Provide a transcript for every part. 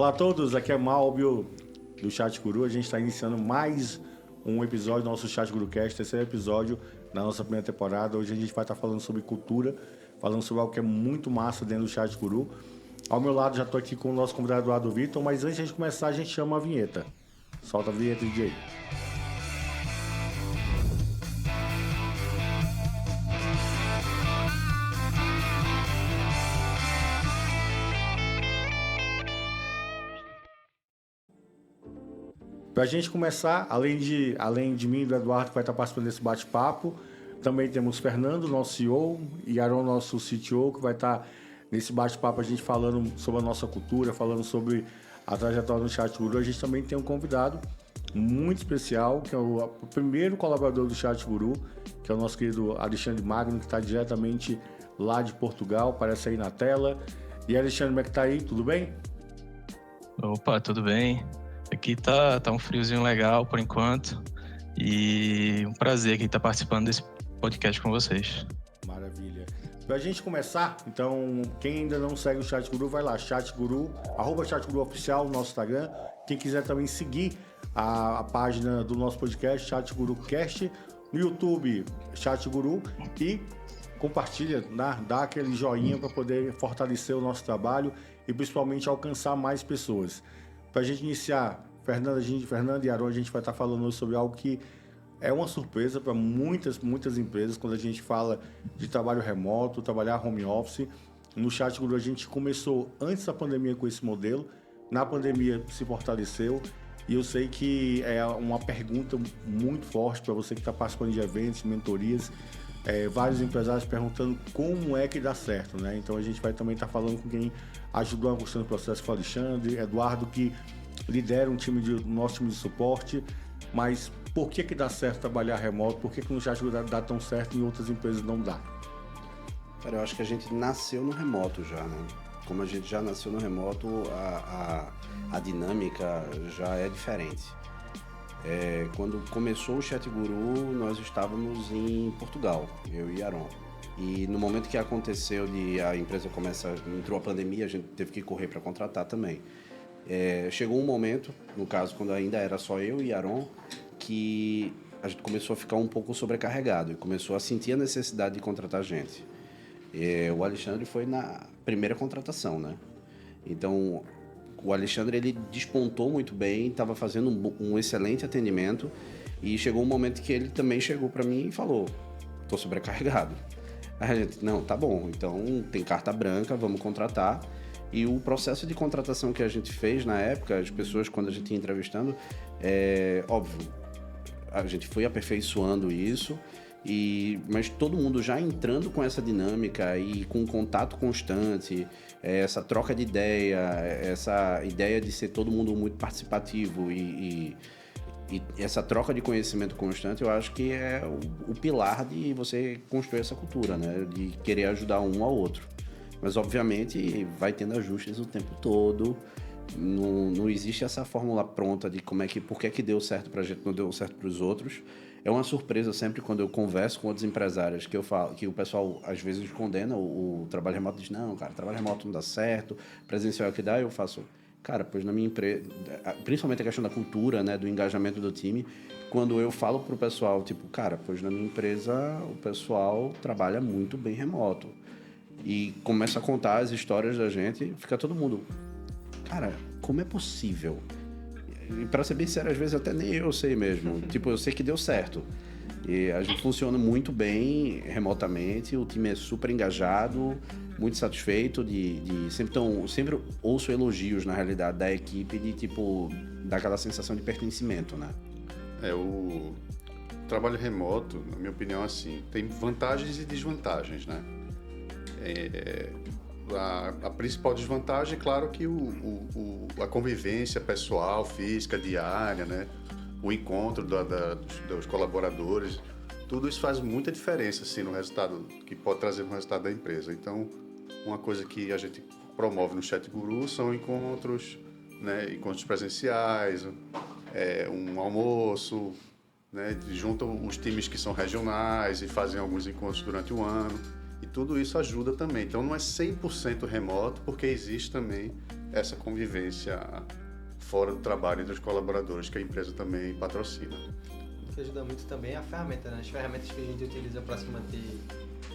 Olá a todos, aqui é Malbio do Chat Guru. A gente está iniciando mais um episódio do nosso Chat Guru Cast, terceiro episódio da nossa primeira temporada. Hoje a gente vai estar falando sobre cultura, falando sobre algo que é muito massa dentro do Chat Guru. Ao meu lado já estou aqui com o nosso convidado Eduardo Vitor, mas antes de a gente começar, a gente chama a vinheta. Solta a vinheta, DJ. Para a gente começar, além de mim e do Eduardo, que vai estar participando desse bate-papo, também temos Fernando, nosso CEO, e Aaron, nosso CTO, que vai estar nesse bate-papo a gente falando sobre a nossa cultura, falando sobre a trajetória do Chat Guru. A gente também tem um convidado muito especial, que é o primeiro colaborador do Chat Guru, que é o nosso querido Alexandre Magno, que está diretamente lá de Portugal, aparece aí na tela. E Alexandre, como é que tá aí? Tudo bem? Opa, tudo bem? Aqui tá um friozinho legal por enquanto e um prazer aqui estar participando desse podcast com vocês. Maravilha. Pra gente começar, então, quem ainda não segue o Chat Guru, vai lá, @ChatGuru Oficial no nosso Instagram. Quem quiser também seguir a página do nosso podcast, Chat Guru Cast, no YouTube, Chat Guru, e compartilha, dá aquele joinha para poder fortalecer o nosso trabalho e principalmente alcançar mais pessoas. Para a gente iniciar, Fernando e Aaron, a gente vai estar falando sobre algo que é uma surpresa para muitas empresas quando a gente fala de trabalho remoto, trabalhar home office. No Chat Guru a gente começou antes da pandemia com esse modelo, na pandemia se fortaleceu e eu sei que é uma pergunta muito forte para você que está participando de eventos, mentorias, vários empresários perguntando como é que dá certo, né? Então a gente vai também estar falando com quem ajudou a construir o processo, com o Alexandre, Eduardo, que lidera nosso time de suporte, mas por que dá certo trabalhar remoto? Por que no Chat Guru dá tão certo e em outras empresas não dá? Cara, eu acho que a gente nasceu no remoto já, né? Como a gente já nasceu no remoto, a dinâmica já é diferente. Quando começou o Chat Guru, nós estávamos em Portugal, eu e Aaron. E no momento que aconteceu a empresa entrou a pandemia, a gente teve que correr para contratar também. Chegou um momento, no caso, quando ainda era só eu e Aaron, que a gente começou a ficar um pouco sobrecarregado e começou a sentir a necessidade de contratar gente. O Alexandre foi na primeira contratação, né? Então, o Alexandre, ele despontou muito bem, estava fazendo um excelente atendimento e chegou um momento que ele também chegou para mim e falou: tô sobrecarregado. Aí a gente, não, tá bom, então tem carta branca, vamos contratar. E o processo de contratação que a gente fez na época, as pessoas, quando a gente ia entrevistando, óbvio, a gente foi aperfeiçoando isso, mas todo mundo já entrando com essa dinâmica e com contato constante, essa troca de ideia, essa ideia de ser todo mundo muito participativo e essa troca de conhecimento constante, eu acho que é o pilar de você construir essa cultura, né? De querer ajudar um ao outro. Mas, obviamente, vai tendo ajustes o tempo todo. Não existe essa fórmula pronta de por que deu certo pra gente, não deu certo pros outros. É uma surpresa sempre quando eu converso com outros empresários que eu falo, que o pessoal às vezes condena o trabalho remoto, diz, não, cara, trabalho remoto não dá certo, presencial é o que dá. Eu faço, cara, pois na minha empresa, principalmente a questão da cultura, né, do engajamento do time, quando eu falo pro pessoal, tipo, cara, pois na minha empresa o pessoal trabalha muito bem remoto. E começa a contar as histórias da gente, fica todo mundo, cara, como é possível? E pra ser bem sério, às vezes até nem eu sei mesmo. Tipo, eu sei que deu certo. E a gente funciona muito bem remotamente, o time é super engajado, muito satisfeito sempre ouço elogios, na realidade, da equipe, dá aquela sensação de pertencimento, né? O trabalho remoto, na minha opinião, assim, tem vantagens e desvantagens, né? A principal desvantagem é, claro, que a convivência pessoal, física, diária, né? O encontro dos colaboradores, tudo isso faz muita diferença, assim, no resultado, que pode trazer no resultado da empresa. Então, uma coisa que a gente promove no Chat Guru são encontros, né? Encontros presenciais, um almoço, né? Juntam os times que são regionais e fazem alguns encontros durante o ano. E tudo isso ajuda também. Então não é 100% remoto, porque existe também essa convivência fora do trabalho dos colaboradores que a empresa também patrocina. O que ajuda muito também é a ferramenta, né? As ferramentas que a gente utiliza para se manter,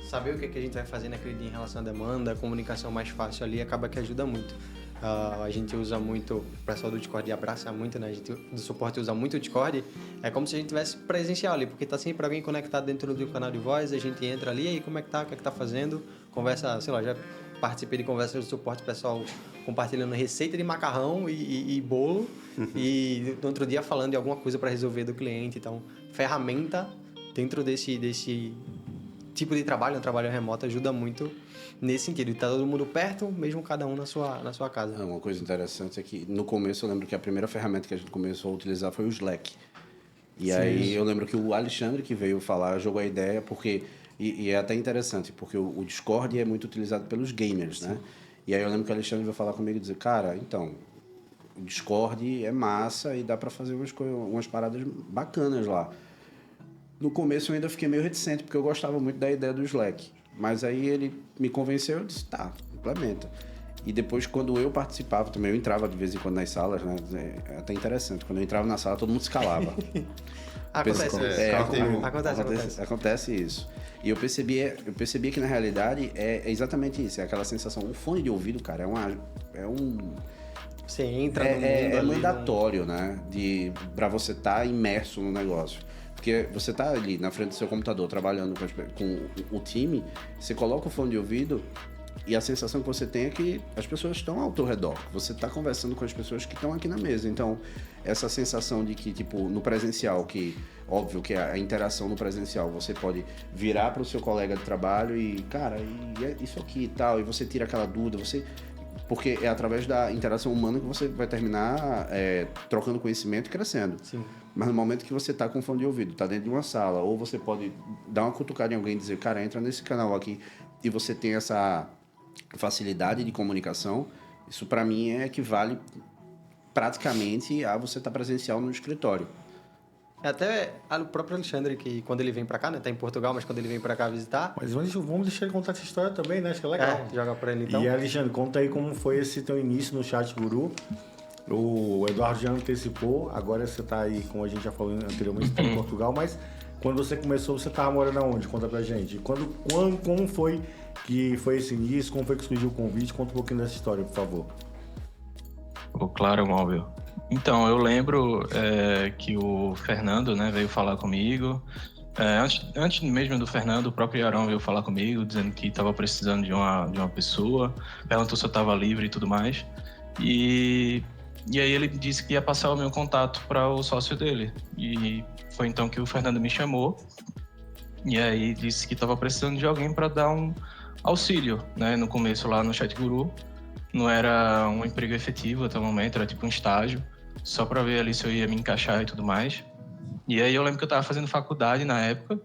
saber o que a gente vai fazer naquele dia em relação à demanda, a comunicação mais fácil ali, acaba que ajuda muito. A gente usa muito, o pessoal do Discord abraça muito, né? A gente do suporte usa muito o Discord. É como se a gente tivesse presencial ali, porque tá sempre alguém conectado dentro do canal de voz, a gente entra ali, e aí como é que tá, o que é que tá fazendo, conversa, sei lá, já participei de conversas de suporte, pessoal compartilhando receita de macarrão e bolo, e no outro dia falando de alguma coisa para resolver do cliente. Então, ferramenta dentro desse tipo de trabalho, um trabalho remoto, ajuda muito nesse sentido. Tá todo mundo perto, mesmo cada um na sua casa. Uma coisa interessante é que no começo eu lembro que a primeira ferramenta que a gente começou a utilizar foi o Slack. E aí eu lembro que o Alexandre que veio falar, jogou a ideia, porque... E é até interessante, porque o Discord é muito utilizado pelos gamers, né? E aí eu lembro que o Alexandre veio falar comigo e dizer, cara, então, o Discord é massa e dá pra fazer umas paradas bacanas lá. No começo eu ainda fiquei meio reticente, porque eu gostava muito da ideia do Slack. Mas aí ele me convenceu e eu disse, tá, implementa. E depois, quando eu participava também, eu entrava de vez em quando nas salas, né? É até interessante, quando eu entrava na sala, todo mundo se calava. Acontece isso. E eu percebi que, na realidade, é exatamente isso. É aquela sensação, o fone de ouvido, cara, Você entra no mundo é ali, mandatório, né? Pra você estar imerso no negócio. Porque você tá ali na frente do seu computador, trabalhando com o time, você coloca o fone de ouvido e a sensação que você tem é que as pessoas estão ao teu redor. Você tá conversando com as pessoas que estão aqui na mesa. Então, essa sensação de que, tipo, no presencial, que óbvio que a interação no presencial, você pode virar para o seu colega de trabalho e, cara, e é isso aqui e tal, e você tira aquela dúvida, porque é através da interação humana que você vai terminar trocando conhecimento e crescendo. Sim. Mas no momento que você tá com fone de ouvido, tá dentro de uma sala, ou você pode dar uma cutucada em alguém e dizer, cara, entra nesse canal aqui, e você tem essa facilidade de comunicação, isso para mim equivale praticamente a você estar presencial no escritório. Até o próprio Alexandre, que quando ele vem pra cá, né? Tá em Portugal, mas quando ele vem pra cá visitar... Mas vamos deixar ele contar essa história também, né? Acho que é legal. Joga pra ele então. E Alexandre, conta aí como foi esse teu início no Chat Guru. O Eduardo já antecipou, agora você tá aí, como a gente já falou anteriormente, tá em Portugal, mas quando você começou, você tava morando aonde? Conta pra gente. Como foi que foi esse início? Como foi que surgiu o convite? Conta um pouquinho dessa história, por favor. Claro, Móvel. Então, eu lembro que o Fernando, né, veio falar comigo. Antes mesmo do Fernando, o próprio Arão veio falar comigo, dizendo que estava precisando de uma pessoa, perguntou se eu estava livre e tudo mais. E aí ele disse que ia passar o meu contato para o sócio dele. E foi então que o Fernando me chamou. E aí disse que estava precisando de alguém para dar um auxílio, né, no começo lá no Chat Guru. Não era um emprego efetivo até o momento, era tipo um estágio, só para ver ali se eu ia me encaixar e tudo mais. E aí eu lembro que eu estava fazendo faculdade na época,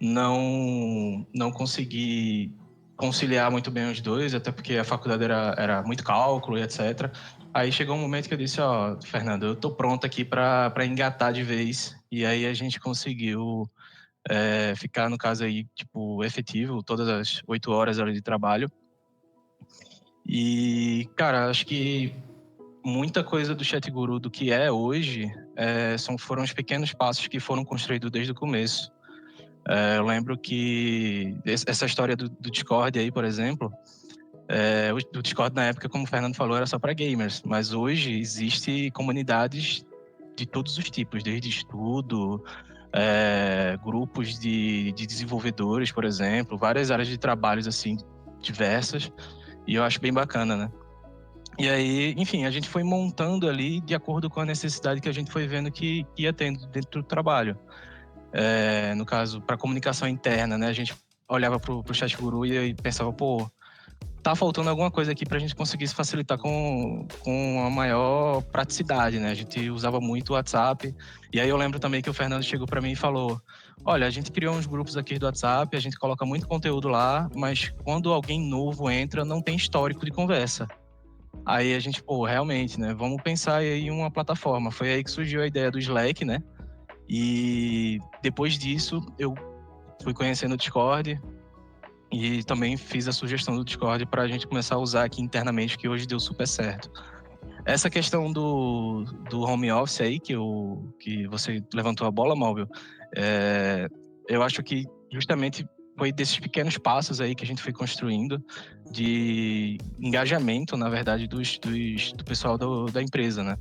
não consegui conciliar muito bem os dois, até porque a faculdade era muito cálculo e etc. Aí chegou um momento que eu disse, Fernando, eu tô pronto aqui para engatar de vez. E aí a gente conseguiu ficar, no caso aí, tipo, efetivo, todas as 8 horas de trabalho. E, cara, acho que muita coisa do Chat Guru do que é hoje foram os pequenos passos que foram construídos desde o começo. Eu lembro que essa história do Discord aí, por exemplo, o Discord na época, como o Fernando falou, era só para gamers, mas hoje existe comunidades de todos os tipos, desde estudo, grupos de desenvolvedores, por exemplo, várias áreas de trabalhos assim diversas. E eu acho bem bacana, né? E aí, enfim, a gente foi montando ali de acordo com a necessidade que a gente foi vendo que ia tendo dentro do trabalho. No caso, para comunicação interna, né? A gente olhava pro Chat Guru e pensava, tá faltando alguma coisa aqui pra gente conseguir se facilitar com a maior praticidade, né? A gente usava muito o WhatsApp. E aí eu lembro também que o Fernando chegou para mim e falou, olha, a gente criou uns grupos aqui do WhatsApp, a gente coloca muito conteúdo lá, mas quando alguém novo entra, não tem histórico de conversa. Aí a gente, realmente, né? Vamos pensar aí em uma plataforma. Foi aí que surgiu a ideia do Slack, né? E depois disso, eu fui conhecendo o Discord. E também fiz a sugestão do Discord para a gente começar a usar aqui internamente, que hoje deu super certo. Essa questão do home office aí, que você levantou a bola, Móvel, eu acho que justamente foi desses pequenos passos aí que a gente foi construindo de engajamento, na verdade, do pessoal da empresa, né?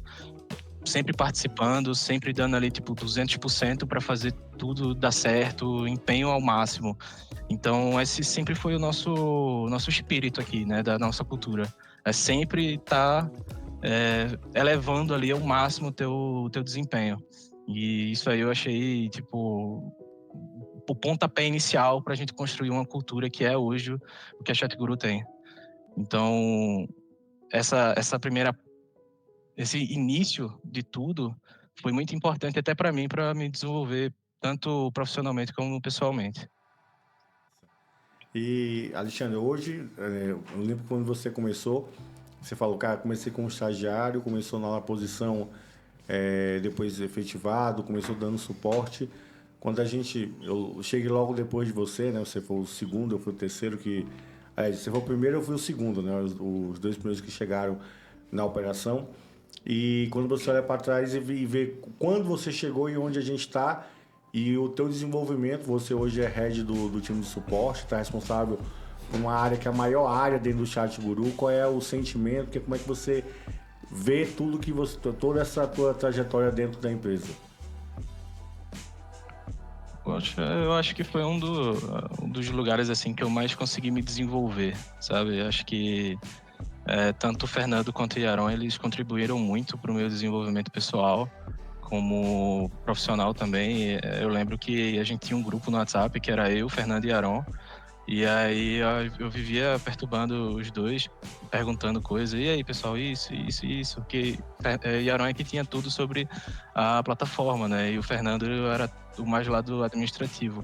Sempre participando, sempre dando ali, tipo, 200% para fazer tudo dar certo, empenho ao máximo. Então, esse sempre foi o nosso espírito aqui, né, da nossa cultura. É sempre estar elevando ali ao máximo o teu desempenho. E isso aí eu achei, tipo, o pontapé inicial para a gente construir uma cultura que é hoje o que a ChatGuru tem. Então, esse início de tudo foi muito importante até para mim, para me desenvolver tanto profissionalmente como pessoalmente. E, Alexandre, hoje, eu lembro quando você começou, você falou, cara, comecei como estagiário, começou na posição, depois efetivado, começou dando suporte. Quando eu cheguei logo depois de você, né? Você foi o segundo, eu fui o terceiro você foi o primeiro, eu fui o segundo, né? Os dois primeiros que chegaram na operação. E quando você olha para trás e vê quando você chegou e onde a gente está e o teu desenvolvimento, você hoje é head do time de suporte, está responsável por uma área que é a maior área dentro do ChatGuru. Qual é o sentimento, como é que você vê toda essa tua trajetória dentro da empresa? Poxa, eu acho que foi um dos lugares assim que eu mais consegui me desenvolver, sabe? Eu acho que tanto o Fernando quanto o Yaron, eles contribuíram muito para o meu desenvolvimento pessoal, como profissional também. Eu lembro que a gente tinha um grupo no WhatsApp, que era eu, Fernando e Yaron, e aí eu vivia perturbando os dois, perguntando coisas. E aí, pessoal, isso. Que Yaron é que tinha tudo sobre a plataforma, né? E o Fernando era o mais lado administrativo.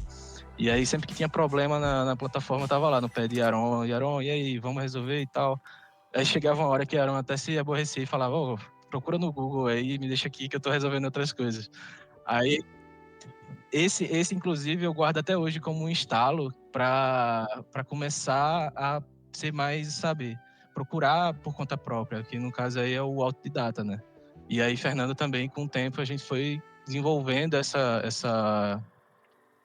E aí, sempre que tinha problema na plataforma, eu tava lá no pé de Yaron. Yaron, e aí, vamos resolver e tal. Aí chegava uma hora que Yaron até se aborrecia e falava, procura no Google aí, me deixa aqui que eu tô resolvendo outras coisas. Aí, esse inclusive, eu guardo até hoje como um instalo para começar a ser mais, sabe, procurar por conta própria, que no caso aí é o autodidata, né? E aí, Fernando, também, com o tempo, a gente foi desenvolvendo essa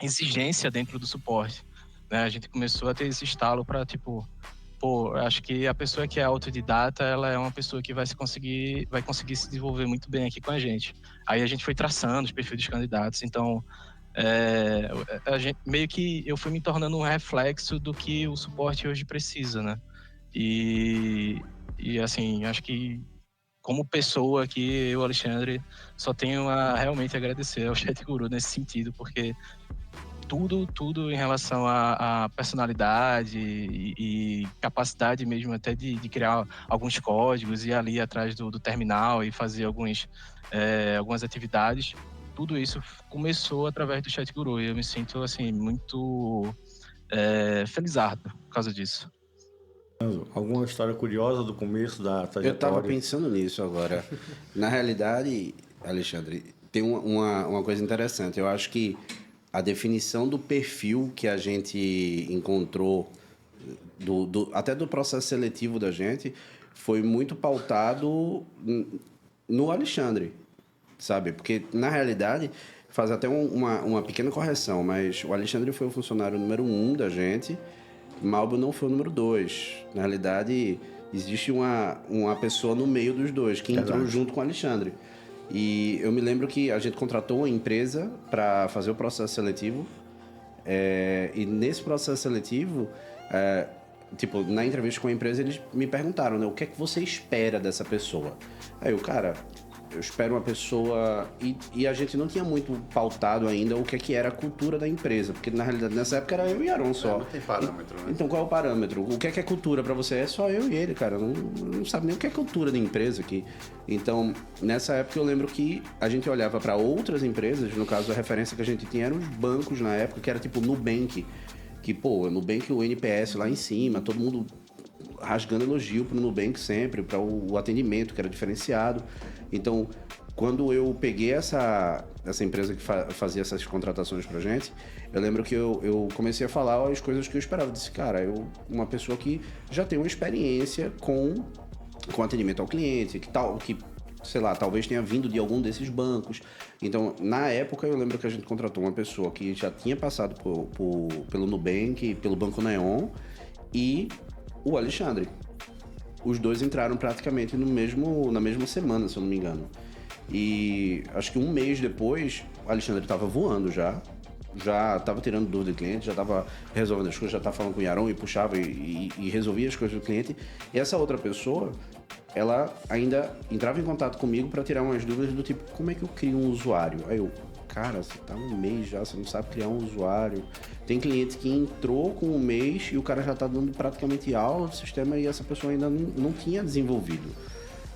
exigência dentro do suporte, né? A gente começou a ter esse estalo para, tipo, acho que a pessoa que é autodidata, ela é uma pessoa que vai conseguir se desenvolver muito bem aqui com a gente. Aí a gente foi traçando os perfis dos candidatos, então meio que eu fui me tornando um reflexo do que o suporte hoje precisa, né? E assim, acho que como pessoa aqui, eu, Alexandre, só tenho a realmente agradecer ao ChatGuru nesse sentido, porque tudo em relação à personalidade e capacidade mesmo até de criar alguns códigos, ir ali atrás do terminal e fazer algumas atividades. Tudo isso começou através do ChatGuru e eu me sinto assim muito felizardo por causa disso. Alguma história curiosa do começo da trajetória? Eu estava pensando nisso agora. Na realidade, Alexandre, tem uma coisa interessante. Eu acho que a definição do perfil que a gente encontrou, até do processo seletivo da gente, foi muito pautado no Alexandre, sabe? Porque, na realidade, faz até uma pequena correção, mas o Alexandre foi o funcionário número 1 da gente, Malbo não foi o número 2. Na realidade, existe uma pessoa no meio dos dois, que entrou junto com o Alexandre. E eu me lembro que a gente contratou uma empresa para fazer o processo seletivo. E nesse processo seletivo, tipo, na entrevista com a empresa, eles me perguntaram, né, o que é que você espera dessa pessoa? Aí eu espero uma pessoa... E a gente não tinha muito pautado ainda o que era a cultura da empresa, porque na realidade nessa época era eu e Yaron só. Não tem parâmetro, né? Então qual é o parâmetro? O que é cultura para você? É só eu e ele, cara. Não sabe nem o que é cultura de empresa aqui. Então, nessa época eu lembro que a gente olhava para outras empresas, no caso a referência que a gente tinha eram os bancos na época, que era tipo Nubank. Que, Nubank, o NPS lá em cima, todo mundo rasgando elogio pro Nubank sempre, para o atendimento que era diferenciado. Então, Quando eu peguei essa empresa que fazia essas contratações pra gente, eu lembro que eu comecei a falar as coisas que eu esperava. Eu disse, cara, uma pessoa que já tem uma experiência com atendimento ao cliente, que sei lá, talvez tenha vindo de algum desses bancos. Então, na época, eu lembro que a gente contratou uma pessoa que já tinha passado pelo Nubank, pelo Banco Neon e o Alexandre. Os dois entraram praticamente na mesma semana, se eu não me engano. E acho que um mês depois, o Alexandre estava voando já estava tirando dúvida do cliente, já estava resolvendo as coisas, já estava falando com o Yaron e puxava e resolvia as coisas do cliente. E essa outra pessoa, ela ainda entrava em contato comigo para tirar umas dúvidas do tipo, como é que eu crio um usuário? Aí eu, cara, você tá um mês já, você não sabe criar um usuário. Tem cliente que entrou com um mês e o cara já tá dando praticamente aula do sistema e essa pessoa ainda não tinha desenvolvido.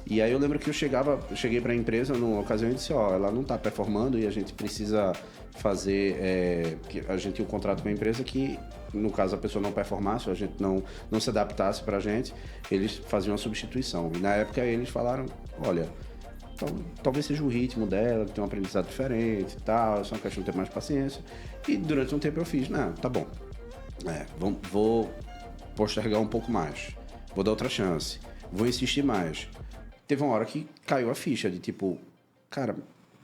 E aí eu lembro que eu cheguei para a empresa numa ocasião e disse, ela não está performando e a gente precisa fazer, que a gente tinha um contrato com a empresa que, no caso a pessoa não performasse, a gente não se adaptasse para a gente, eles faziam uma substituição. E na época eles falaram, olha, talvez seja o ritmo dela, tem um aprendizado diferente e tal, é só uma questão de ter mais paciência. E durante um tempo eu fiz, tá bom, vou postergar um pouco mais, vou dar outra chance, vou insistir mais. Teve uma hora que caiu a ficha de tipo, cara,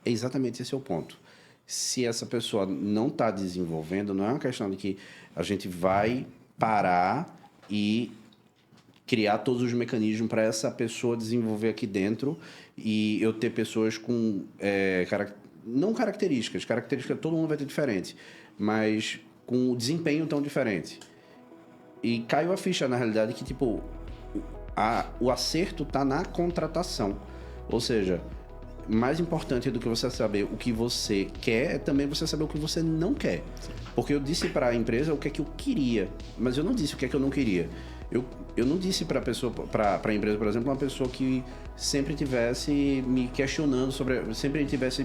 é exatamente esse o ponto. Se essa pessoa não está desenvolvendo, não é uma questão de que a gente vai parar e criar todos os mecanismos para essa pessoa desenvolver aqui dentro e eu ter pessoas com não características todo mundo vai ter diferente, mas com desempenho tão diferente. E caiu a ficha, na realidade, que tipo, o acerto está na contratação. Ou seja, mais importante do que você saber o que você quer é também você saber o que você não quer. Porque eu disse para a empresa o que é que eu queria, mas eu não disse o que é que eu não queria. Eu não disse para a empresa, por exemplo, uma pessoa que sempre tivesse me questionando sempre tivesse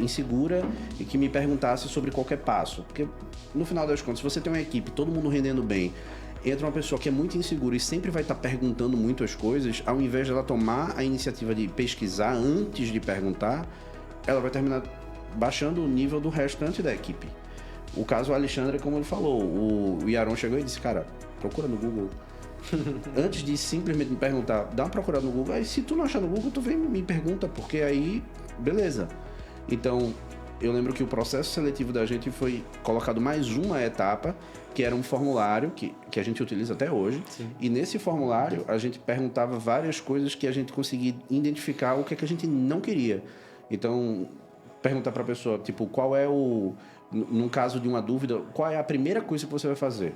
insegura e que me perguntasse sobre qualquer passo. Porque no final das contas, se você tem uma equipe, todo mundo rendendo bem, entra uma pessoa que é muito insegura e sempre vai estar perguntando muito as coisas, ao invés de ela tomar a iniciativa de pesquisar antes de perguntar, ela vai terminar baixando o nível do restante da equipe. O caso do Alexandre, como ele falou, o Yaron chegou e disse, cara, procura no Google. Antes de simplesmente me perguntar, dá uma procurada no Google, aí se tu não achar no Google, tu vem me pergunta, porque aí, beleza. Então, eu lembro que o processo seletivo da gente foi colocado mais uma etapa, que era um formulário que a gente utiliza até hoje. Sim. E nesse formulário a gente perguntava várias coisas que a gente conseguia identificar o que é que a gente não queria. Então, perguntar para a pessoa, tipo, qual é num caso de uma dúvida, qual é a primeira coisa que você vai fazer?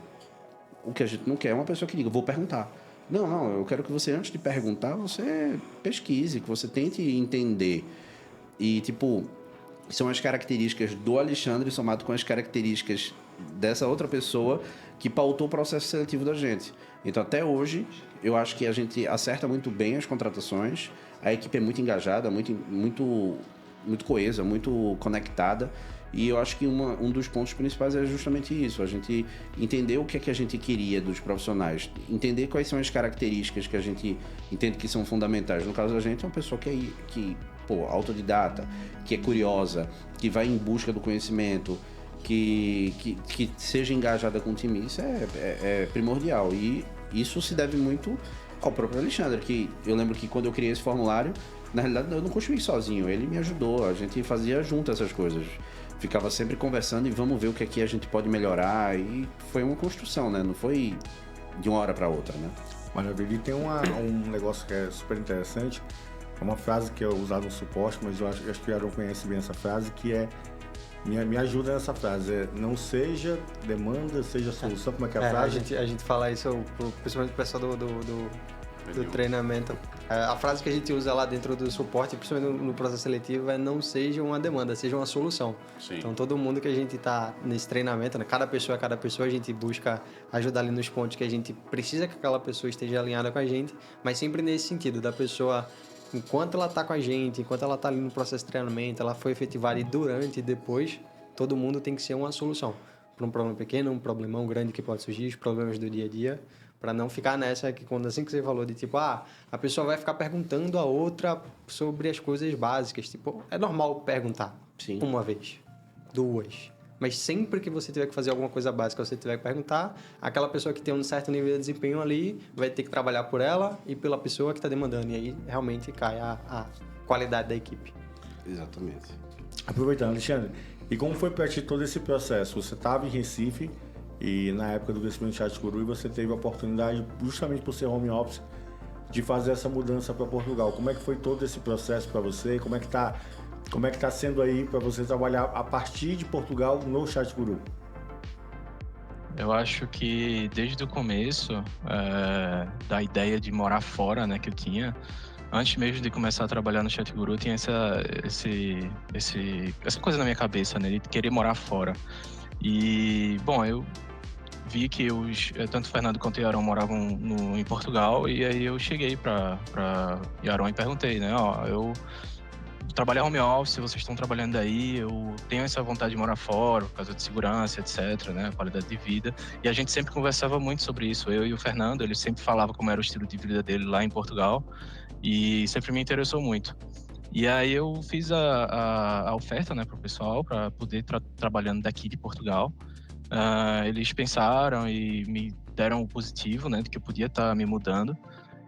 O que a gente não quer é uma pessoa que diga, vou perguntar. Não, eu quero que você, antes de perguntar, você pesquise, que você tente entender. E, tipo, são as características do Alexandre somado com as características dessa outra pessoa que pautou o processo seletivo da gente. Então, até hoje, eu acho que a gente acerta muito bem as contratações, a equipe é muito engajada, muito coesa, muito conectada, e eu acho que um dos pontos principais é justamente isso, a gente entender o que é que a gente queria dos profissionais, entender quais são as características que a gente entende que são fundamentais. No caso da gente, é uma pessoa que autodidata, que é curiosa, que vai em busca do conhecimento, que seja engajada com o time. Isso é primordial. E isso se deve muito ao próprio Alexandre, que eu lembro que quando eu criei esse formulário, na realidade eu não construí sozinho, ele me ajudou, a gente fazia junto essas coisas. Ficava sempre conversando e vamos ver o que aqui a gente pode melhorar. E foi uma construção, né? Não foi de uma hora para outra, né? Maravilha. E tem um negócio que é super interessante. É uma frase que é usada no suporte, mas eu acho que o Yaron conhece bem essa frase, que é... Me ajuda nessa frase. Não seja demanda, seja solução. Como é que é a frase? A gente fala isso, principalmente o pessoal do treinamento. A frase que a gente usa lá dentro do suporte, principalmente no processo seletivo, é não seja uma demanda, seja uma solução. Sim. Então, todo mundo que a gente está nesse treinamento, né, cada pessoa, a gente busca ajudar ali nos pontos que a gente precisa que aquela pessoa esteja alinhada com a gente, mas sempre nesse sentido, da pessoa, enquanto ela está com a gente, enquanto ela está ali no processo de treinamento, ela foi efetivada e durante e depois, todo mundo tem que ser uma solução. Para um problema pequeno, um problemão grande que pode surgir, os problemas do dia a para não ficar nessa que quando assim que você falou de tipo, a pessoa vai ficar perguntando a outra sobre as coisas básicas. Tipo, é normal perguntar Sim. uma vez, 2. Mas sempre que você tiver que fazer alguma coisa básica, você tiver que perguntar, aquela pessoa que tem um certo nível de desempenho ali vai ter que trabalhar por ela e pela pessoa que está demandando. E aí realmente cai a qualidade da equipe. Exatamente. Aproveitando, Alexandre, e como foi para ti todo esse processo? Você estava em Recife e na época do crescimento do Chat Guru você teve a oportunidade, justamente por ser home office, de fazer essa mudança para Portugal. Como é que foi todo esse processo para você? Como é que tá sendo aí para você trabalhar a partir de Portugal no Chat Guru? Eu acho que desde o começo da ideia de morar fora, né, que eu tinha, antes mesmo de começar a trabalhar no Chat Guru, eu tinha essa coisa na minha cabeça, né, de querer morar fora. E, bom, eu vi que tanto o Fernando quanto o Yaron moravam em Portugal, e aí eu cheguei para Yaron e perguntei, né, ó, eu trabalho home office, vocês estão trabalhando aí, eu tenho essa vontade de morar fora, por causa de segurança, etc, né, qualidade de vida, e a gente sempre conversava muito sobre isso, eu e o Fernando, ele sempre falava como era o estilo de vida dele lá em Portugal, e sempre me interessou muito. E aí eu fiz a oferta, né, para o pessoal, para poder estar trabalhando daqui de Portugal. Eles pensaram e me deram o positivo, né, de que eu podia estar me mudando.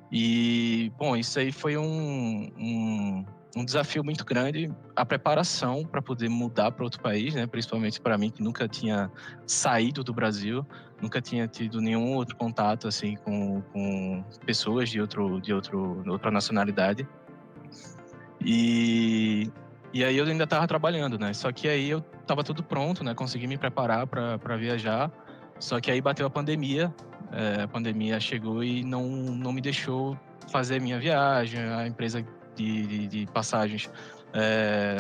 E, bom, isso aí foi um desafio muito grande, a preparação para poder mudar para outro país, né, principalmente para mim, que nunca tinha saído do Brasil, nunca tinha tido nenhum outro contato, assim, com pessoas de outra nacionalidade. E aí eu ainda estava trabalhando, né? Só que aí eu estava tudo pronto, né? Consegui me preparar para viajar. Só que aí bateu a pandemia. A pandemia chegou e não me deixou fazer minha viagem. A empresa de passagens,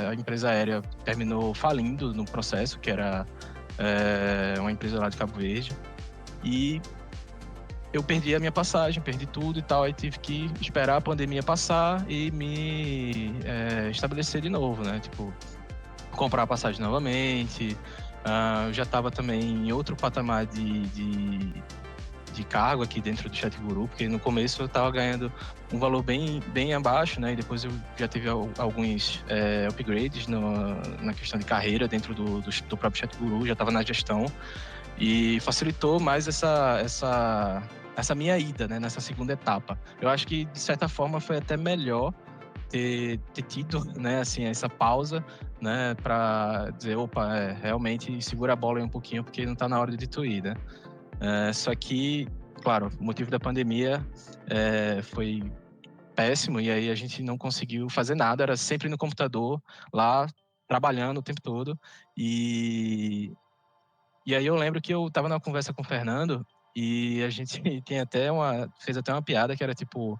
a empresa aérea terminou falindo no processo, que era uma empresa lá de Cabo Verde. E eu perdi a minha passagem, perdi tudo e tal, aí tive que esperar a pandemia passar e me estabelecer de novo, né? Tipo, comprar a passagem novamente. Eu já estava também em outro patamar de cargo aqui dentro do Chat Guru, porque no começo eu estava ganhando um valor bem abaixo, né? E depois eu já tive alguns upgrades na questão de carreira dentro do próprio Chat Guru, já estava na gestão. E facilitou mais essa minha ida, né, nessa segunda etapa. Eu acho que, de certa forma, foi até melhor ter tido, né, assim, essa pausa, né, para dizer, opa, realmente segura a bola aí um pouquinho, porque não está na hora de tu ir, né? Só que, claro, o motivo da pandemia foi péssimo, e aí a gente não conseguiu fazer nada, era sempre no computador, lá, trabalhando o tempo todo, e aí eu lembro que eu tava numa conversa com o Fernando e a gente fez até uma piada que era tipo,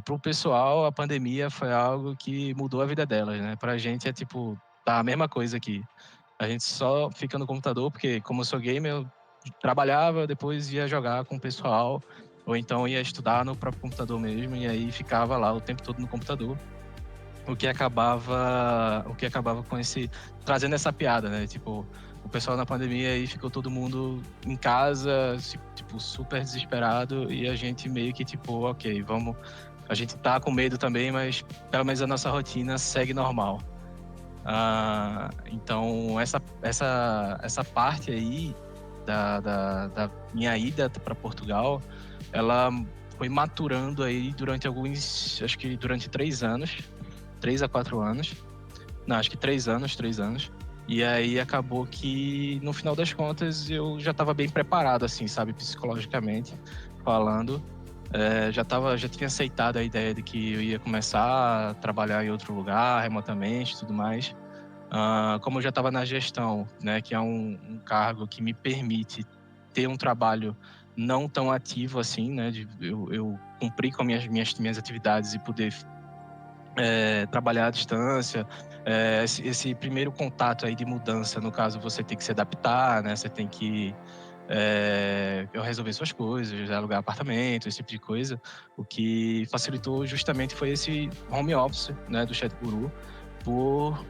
pro pessoal a pandemia foi algo que mudou a vida delas, né? Pra gente é tipo, tá a mesma coisa aqui. A gente só fica no computador porque como eu sou gamer, eu trabalhava, depois ia jogar com o pessoal ou então ia estudar no próprio computador mesmo e aí ficava lá o tempo todo no computador. O que acabava com trazendo essa piada, né? Tipo, o pessoal na pandemia aí ficou todo mundo em casa, tipo, super desesperado e a gente meio que tipo, ok, vamos, a gente tá com medo também, mas pelo menos a nossa rotina segue normal. Então essa parte aí da minha ida para Portugal, ela foi maturando aí acho que durante 3 anos. 3 a 4 anos. Não, acho que 3 anos. E aí acabou que, no final das contas, eu já estava bem preparado, assim, sabe, psicologicamente falando. Já tinha aceitado a ideia de que eu ia começar a trabalhar em outro lugar, remotamente e tudo mais. Como eu já estava na gestão, né, que é um cargo que me permite ter um trabalho não tão ativo assim, né, eu cumprir com minhas atividades e poder trabalhar à distância, esse primeiro contato aí de mudança, no caso, você tem que se adaptar, né? Você tem que resolver suas coisas, alugar apartamento, esse tipo de coisa. O que facilitou justamente foi esse home office, né, do Chat Guru, por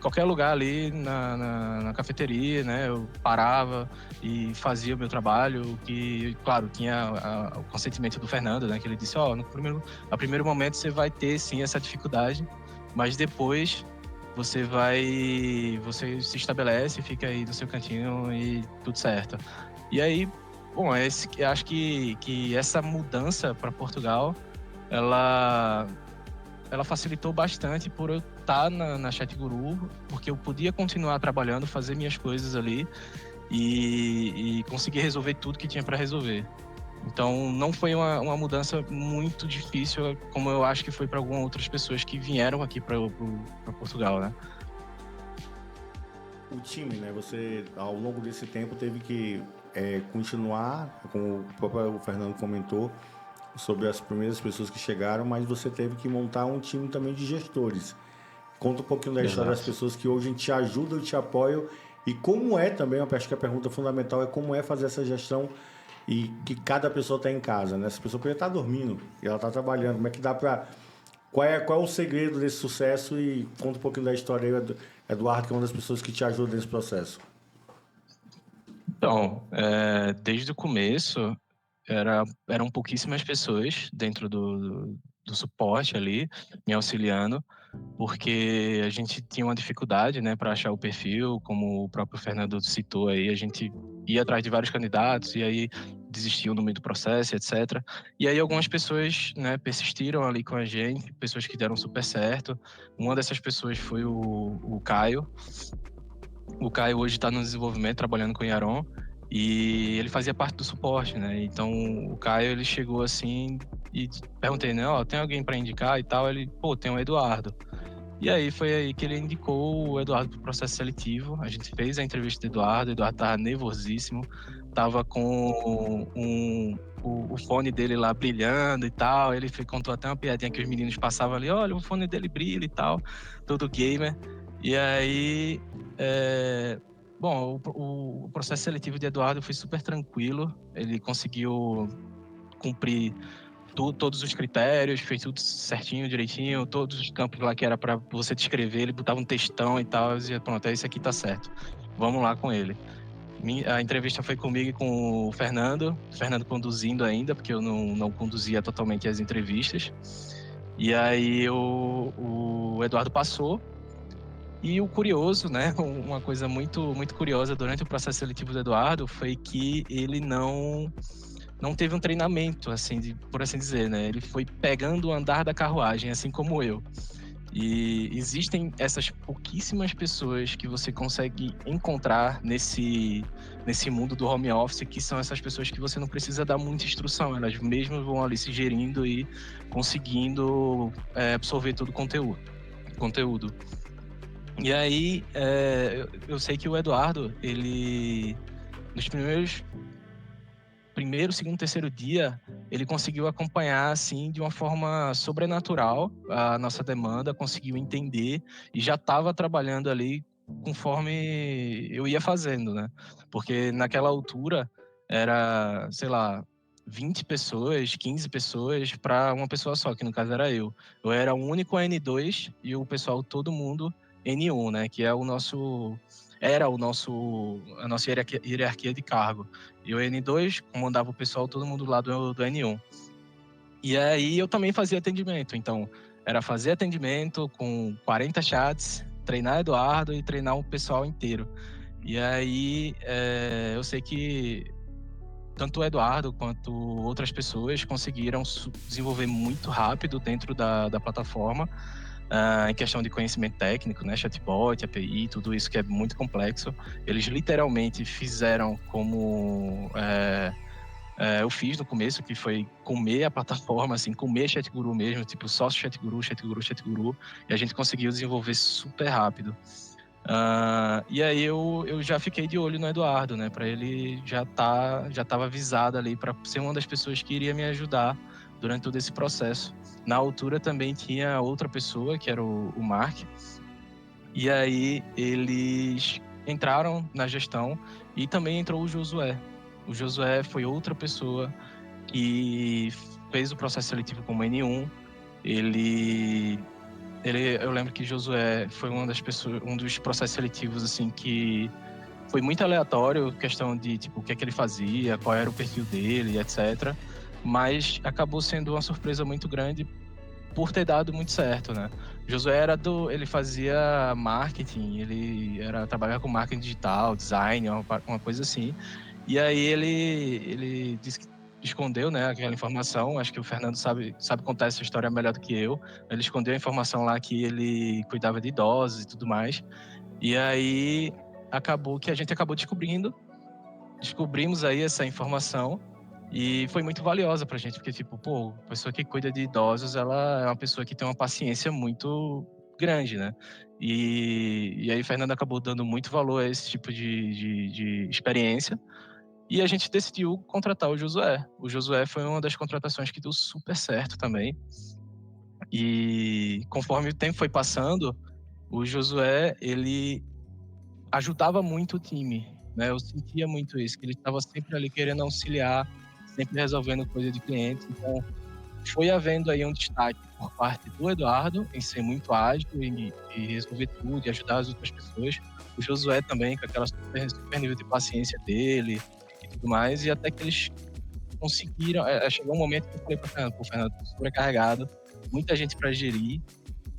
qualquer lugar ali na cafeteria, né? Eu parava e fazia o meu trabalho, que, claro, tinha o consentimento do Fernando, né? Que ele disse, no primeiro momento você vai ter, sim, essa dificuldade, mas depois você se estabelece, fica aí no seu cantinho e tudo certo. E aí, bom, eu acho que essa mudança para Portugal, ela facilitou bastante por eu estar na ChatGuru, porque eu podia continuar trabalhando, fazer minhas coisas ali e conseguir resolver tudo que tinha para resolver. Então, não foi uma mudança muito difícil, como eu acho que foi para algumas outras pessoas que vieram aqui para Portugal, né? O time, né? Você, ao longo desse tempo, teve que continuar, como o próprio Fernando comentou, sobre as primeiras pessoas que chegaram, mas você teve que montar um time também de gestores. Conta um pouquinho da história das pessoas que hoje te ajudam, te apoiam e como é também, eu acho que a pergunta fundamental é como é fazer essa gestão e que cada pessoa está em casa, né? Essa pessoa poderia estar dormindo e ela está trabalhando. Como é que dá para... Qual é o segredo desse sucesso? E conta um pouquinho da história aí, Eduardo, que é uma das pessoas que te ajuda nesse processo. Então, desde o começo, eram pouquíssimas pessoas dentro do suporte ali, me auxiliando, porque a gente tinha uma dificuldade, né, para achar o perfil, como o próprio Fernando citou aí, a gente ia atrás de vários candidatos e aí desistiu no meio do processo, etc. E aí algumas pessoas, né, persistiram ali com a gente, pessoas que deram super certo. Uma dessas pessoas foi o Caio. O Caio hoje está no desenvolvimento, trabalhando com o Yaron, e ele fazia parte do suporte, né? Então, o Caio, ele chegou assim e perguntei, né? Tem alguém para indicar e tal? Ele, tem o Eduardo. E aí, foi aí que ele indicou o Eduardo para o processo seletivo. A gente fez a entrevista do Eduardo, o Eduardo estava nervosíssimo, estava com o fone dele lá brilhando e tal. Ele contou até uma piadinha que os meninos passavam ali, olha, o fone dele brilha e tal, todo gamer. E aí, bom, o processo seletivo de Eduardo foi super tranquilo, ele conseguiu cumprir todos os critérios, fez tudo certinho, direitinho, todos os campos lá que era para você descrever, ele botava um textão e tal, e dizia, pronto, esse aqui tá certo, vamos lá com ele. A entrevista foi comigo e com o Fernando conduzindo ainda, porque eu não conduzia totalmente as entrevistas. E aí o Eduardo passou. E o curioso, né, uma coisa muito, muito curiosa durante o processo seletivo do Eduardo foi que ele não teve um treinamento, assim, por assim dizer, né? Ele foi pegando o andar da carruagem, assim como eu. E existem essas pouquíssimas pessoas que você consegue encontrar nesse mundo do home office, que são essas pessoas que você não precisa dar muita instrução, elas mesmas vão ali se gerindo e conseguindo absorver todo o conteúdo. E aí, eu sei que o Eduardo, ele, nos primeiro, segundo, terceiro dia, ele conseguiu acompanhar, assim, de uma forma sobrenatural a nossa demanda, conseguiu entender e já estava trabalhando ali conforme eu ia fazendo, né? Porque naquela altura era, sei lá, 20 pessoas, 15 pessoas para uma pessoa só, que no caso era eu. Eu era o único N2 e o pessoal, todo mundo N1, né? Que é a nossa hierarquia de cargo. E o N2 comandava o pessoal, todo mundo lá do N1. E aí eu também fazia atendimento. Então, era fazer atendimento com 40 chats, treinar Eduardo e treinar o pessoal inteiro. E aí eu sei que tanto o Eduardo quanto outras pessoas conseguiram desenvolver muito rápido dentro da plataforma. Em questão de conhecimento técnico, né, chatbot, API, tudo isso que é muito complexo. Eles literalmente fizeram como eu fiz no começo, que foi comer a plataforma, assim, comer ChatGuru mesmo, tipo sócio ChatGuru, e a gente conseguiu desenvolver super rápido. E aí eu já fiquei de olho no Eduardo, né, para ele já estava avisado ali para ser uma das pessoas que iria me ajudar durante todo esse processo. Na altura também tinha outra pessoa, que era o Mark, e aí eles entraram na gestão e também entrou o Josué. O Josué foi outra pessoa que fez o processo seletivo como N1, ele eu lembro que Josué foi uma das pessoas, um dos processos seletivos, assim, que foi muito aleatório, questão de, tipo, o que é que ele fazia, qual era o perfil dele, etc. Mas acabou sendo uma surpresa muito grande por ter dado muito certo, né? Josué ele fazia marketing, trabalhava com marketing digital, design, uma coisa assim. E aí ele disse que escondeu, né, aquela informação. Acho que o Fernando sabe contar essa história melhor do que eu. Ele escondeu a informação lá que ele cuidava de idosos e tudo mais. E aí acabou que a gente acabou descobrimos aí essa informação e foi muito valiosa pra gente, porque tipo, pô, a pessoa que cuida de idosos, ela é uma pessoa que tem uma paciência muito grande, né? E aí Fernando acabou dando muito valor a esse tipo de experiência. E a gente decidiu contratar o Josué. O Josué foi uma das contratações que deu super certo também. E conforme o tempo foi passando, o Josué, ele ajudava muito o time, né? Eu sentia muito isso, que ele estava sempre ali querendo auxiliar, sempre resolvendo coisa de cliente. Então, foi havendo aí um destaque por parte do Eduardo em ser muito ágil e resolver tudo e ajudar as outras pessoas. O Josué também, com aquela super nível de paciência dele e tudo mais. E até que eles conseguiram... chegou um momento que eu falei para o Fernando, sobrecarregado, muita gente para gerir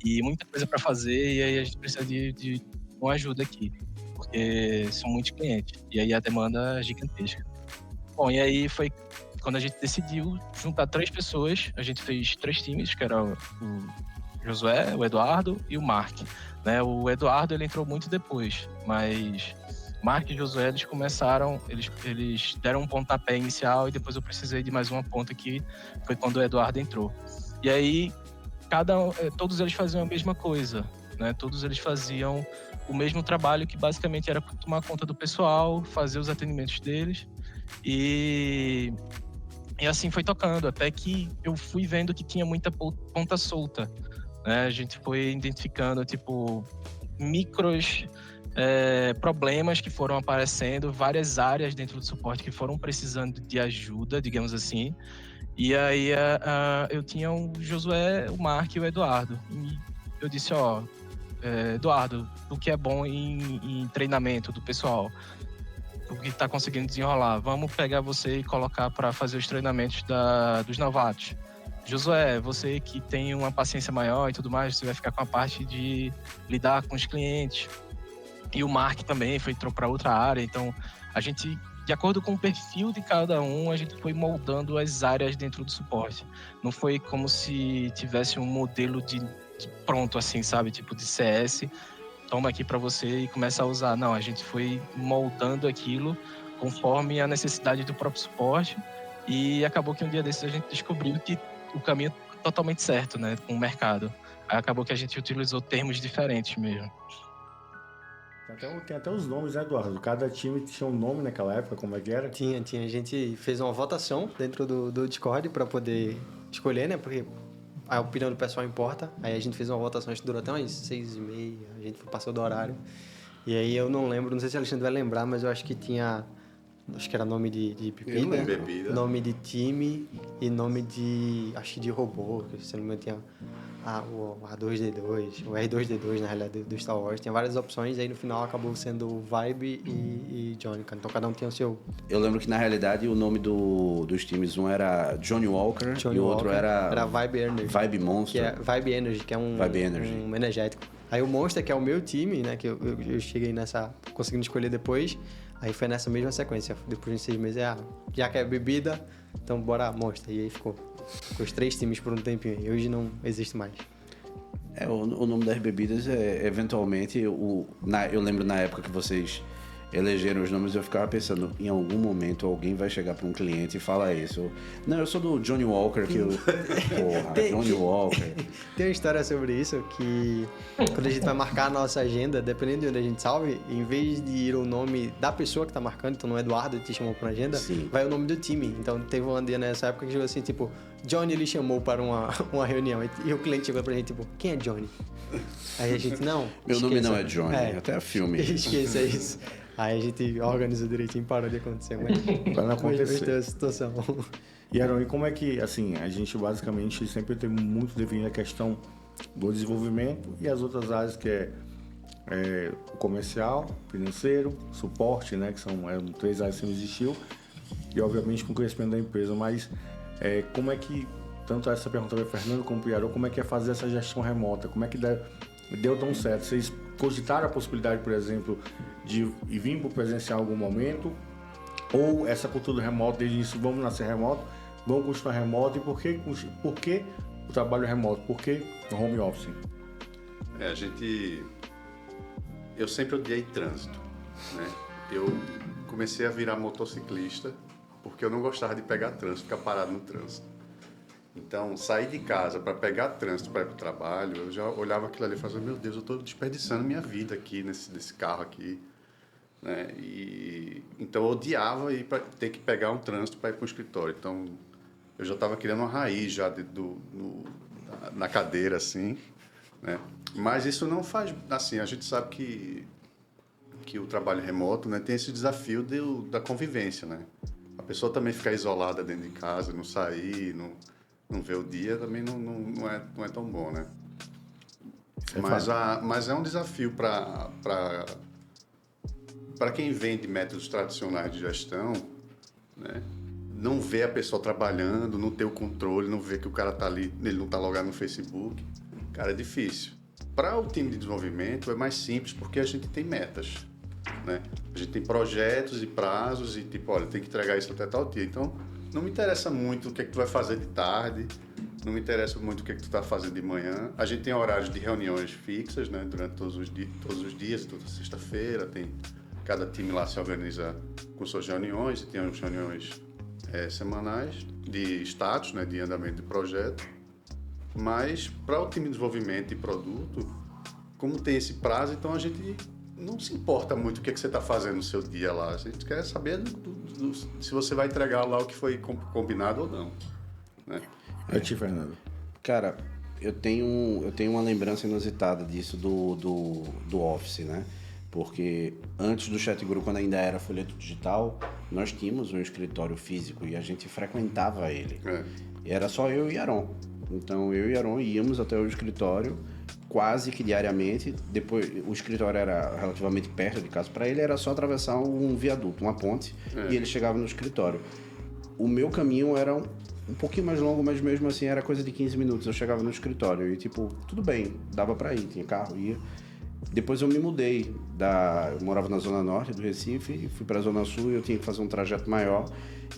e muita coisa para fazer. E aí a gente precisa de uma ajuda aqui, porque são muitos clientes. E aí a demanda é gigantesca. Bom, e aí foi quando a gente decidiu juntar 3 pessoas. A gente fez 3 times, que era o Josué, o Eduardo e o Mark, né? O Eduardo, ele entrou muito depois, mas Mark e Josué, eles começaram, eles deram um pontapé inicial e depois eu precisei de mais uma ponta, que foi quando o Eduardo entrou. E aí, todos eles faziam a mesma coisa, né? Todos eles faziam o mesmo trabalho, que basicamente era tomar conta do pessoal, fazer os atendimentos deles. E assim foi tocando, até que eu fui vendo que tinha muita ponta solta, né? A gente foi identificando, tipo, micros problemas que foram aparecendo, várias áreas dentro do suporte que foram precisando de ajuda, digamos assim. E aí eu tinha o Josué, o Mark e o Eduardo. E eu disse, Eduardo, o que é bom em treinamento do pessoal? O que está conseguindo desenrolar? Vamos pegar você e colocar para fazer os treinamentos dos novatos. Josué, você que tem uma paciência maior e tudo mais, você vai ficar com a parte de lidar com os clientes. E o Mark também entrou para outra área. Então, a gente, de acordo com o perfil de cada um, a gente foi moldando as áreas dentro do suporte. Não foi como se tivesse um modelo de pronto, assim, sabe? Tipo de CS, toma aqui para você e começa a usar. Não, a gente foi moldando aquilo conforme a necessidade do próprio suporte, e acabou que um dia desses a gente descobriu que o caminho é totalmente certo, né, com o mercado. Aí acabou que a gente utilizou termos diferentes mesmo. Tem até os nomes, né, Eduardo? Cada time tinha um nome naquela época, como é que era? Tinha. A gente fez uma votação dentro do Discord para poder escolher, né? Porque a opinião do pessoal importa. Aí a gente fez uma votação, acho que durou até umas 6h30, a gente passou do horário. E aí eu não lembro, não sei se o Alexandre vai lembrar, mas eu acho que tincha... Acho que era nome de bebida, nome de time e nome de... acho que de robô, que se não me engano tinha o A2D2, o R2D2 na realidade do Star Wars. Tinha várias opções, aí no final acabou sendo Vibe e Johnny. Então cada um tinha o seu... Eu lembro que na realidade o nome dos times, um era Johnny Walker e o outro era Vibe Energy. Vibe Monster. Que é Vibe Energy, que é um energético. Aí o Monster, que é o meu time, né, que eu cheguei conseguindo escolher depois. Aí foi nessa mesma sequência. Depois de 6 meses, já que é bebida, então bora Monster. E aí ficou os 3 times por um tempinho. E hoje não existe mais. O nome das bebidas eventualmente... eu lembro na época que vocês elegeram os nomes, eu ficava pensando, em algum momento alguém vai chegar para um cliente e falar isso. Não, eu sou do Johnny Walker, que eu... Porra, Johnny Walker. Tem uma história sobre isso, que quando a gente vai marcar a nossa agenda, dependendo de onde a gente salve, em vez de ir o nome da pessoa que tá marcando, então no Eduardo te chamou para agenda, sim, vai o nome do time. Então teve um dia nessa época que chegou assim, tipo, Johnny ele chamou para uma reunião, e o cliente chegou pra gente, tipo, quem é Johnny? Aí a gente, não... Meu nome não é Johnny, até a filme. Esqueça isso. Aí a gente organizou direitinho, parou de acontecer, mas para não acontecer a situação. E Aaron, e como é que, assim, a gente basicamente sempre tem muito definido a questão do desenvolvimento e as outras áreas que é o comercial, financeiro, suporte, né, que são 3 áreas que sempre existiu, e obviamente com o crescimento da empresa. Mas como é que, tanto essa pergunta para o Fernando como para o Yarô, como é que é fazer essa gestão remota? Como é que deu tão certo? Vocês cogitaram a possibilidade, por exemplo, de vir para o presencial em algum momento? Ou essa cultura remota, desde isso, vamos nascer remoto, vamos continuar remoto? E por que o trabalho remoto? Por que o home office? Eu sempre odiei trânsito, né? Eu comecei a virar motociclista porque eu não gostava de pegar trânsito, ficar parado no trânsito. Então, sair de casa para pegar trânsito para ir para o trabalho, eu já olhava aquilo ali e falava, meu Deus, eu estou desperdiçando minha vida aqui nesse carro aqui, né? Então, eu odiava ter que pegar um trânsito para ir para o escritório. Então, eu já estava criando uma raiz já na cadeira, assim, né? Mas isso não faz... Assim, a gente sabe que o trabalho remoto, né, tem esse desafio da convivência, né? A pessoa também ficar isolada dentro de casa, não sair, não ver o dia, também não é tão bom, né? Mas é um desafio para quem vem de métodos tradicionais de gestão, né? Não ver a pessoa trabalhando, não ter o controle, não ver que o cara tá ali, ele não tá logado no Facebook. Cara, é difícil. Para o time de desenvolvimento é mais simples porque a gente tem metas, né? A gente tem projetos e prazos e tipo, olha, tem que entregar isso até tal dia. Então, não me interessa muito o que é que tu vai fazer de tarde, não me interessa muito o que é que tu tá fazendo de manhã. A gente tem horários de reuniões fixas, né? Durante todos os dias, toda sexta-feira, cada time lá se organiza com suas reuniões, e tem as reuniões semanais de status, né? De andamento de projeto. Mas para o time de desenvolvimento e produto, como tem esse prazo, então a gente não se importa muito o que é que você está fazendo no seu dia lá. A gente quer saber se você vai entregar lá o que foi combinado ou não, né? É ti, Fernando. Cara, eu tenho uma lembrança inusitada disso do Office, né? Porque antes do ChatGuru, quando ainda era folheto digital, nós tínhamos um escritório físico e a gente frequentava ele. E era só eu e Aron. Então, eu e Aron íamos até o escritório quase que diariamente. Depois, o escritório era relativamente perto de casa. Para ele, era só atravessar um viaduto, uma ponte, e ele chegava no escritório. O meu caminho era um pouquinho mais longo, mas mesmo assim era coisa de 15 minutos. Eu chegava no escritório e, tipo, tudo bem, dava para ir, tinha carro, ia. Depois eu me mudei, eu morava na Zona Norte do Recife, fui para a Zona Sul e eu tinha que fazer um trajeto maior.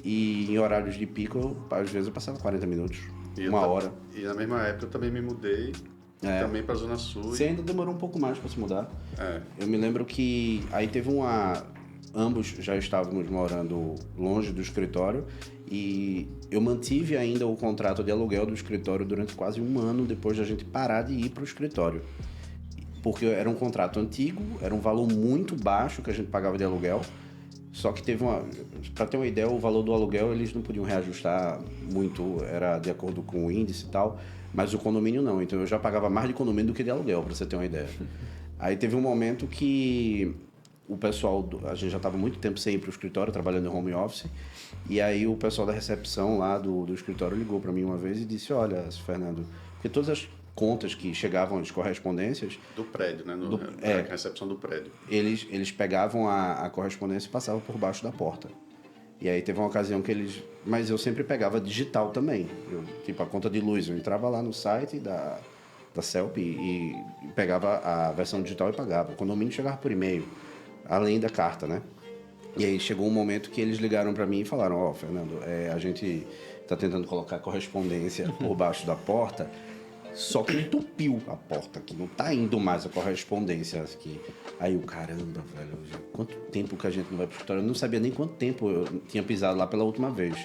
E em horários de pico, às vezes eu passava 40 minutos. Uma hora. E na mesma época eu também me mudei também para a Zona Sul. Você ainda demorou um pouco mais para se mudar. Eu me lembro que aí teve ambos já estávamos morando longe do escritório e eu mantive ainda o contrato de aluguel do escritório durante quase um ano depois de a gente parar de ir para o escritório. Porque era um contrato antigo, era um valor muito baixo que a gente pagava de aluguel. Só que para ter uma ideia, o valor do aluguel eles não podiam reajustar muito, era de acordo com o índice e tal, mas o condomínio não. Então eu já pagava mais de condomínio do que de aluguel, para você ter uma ideia. Aí teve um momento que o pessoal, a gente já estava muito tempo sem ir para o escritório, trabalhando em home office, e aí o pessoal da recepção lá do escritório ligou para mim uma vez e disse, olha, Fernando, porque todas as contas que chegavam, as correspondências... Do prédio, né? A recepção do prédio. Eles pegavam a correspondência e passavam por baixo da porta. E aí teve uma ocasião que eles... Mas eu sempre pegava digital também. Tipo, a conta de luz. Eu entrava lá no site da CELP e pegava a versão digital e pagava. O condomínio chegava por e-mail, além da carta, né? E aí chegou um momento que eles ligaram para mim e falaram, Fernando, a gente está tentando colocar a correspondência por baixo da porta... Só que entupiu a porta, que não tá indo mais a correspondência aqui. Aí o caramba, velho, quanto tempo que a gente não vai pro escritório? Eu não sabia nem quanto tempo eu tinha pisado lá pela última vez.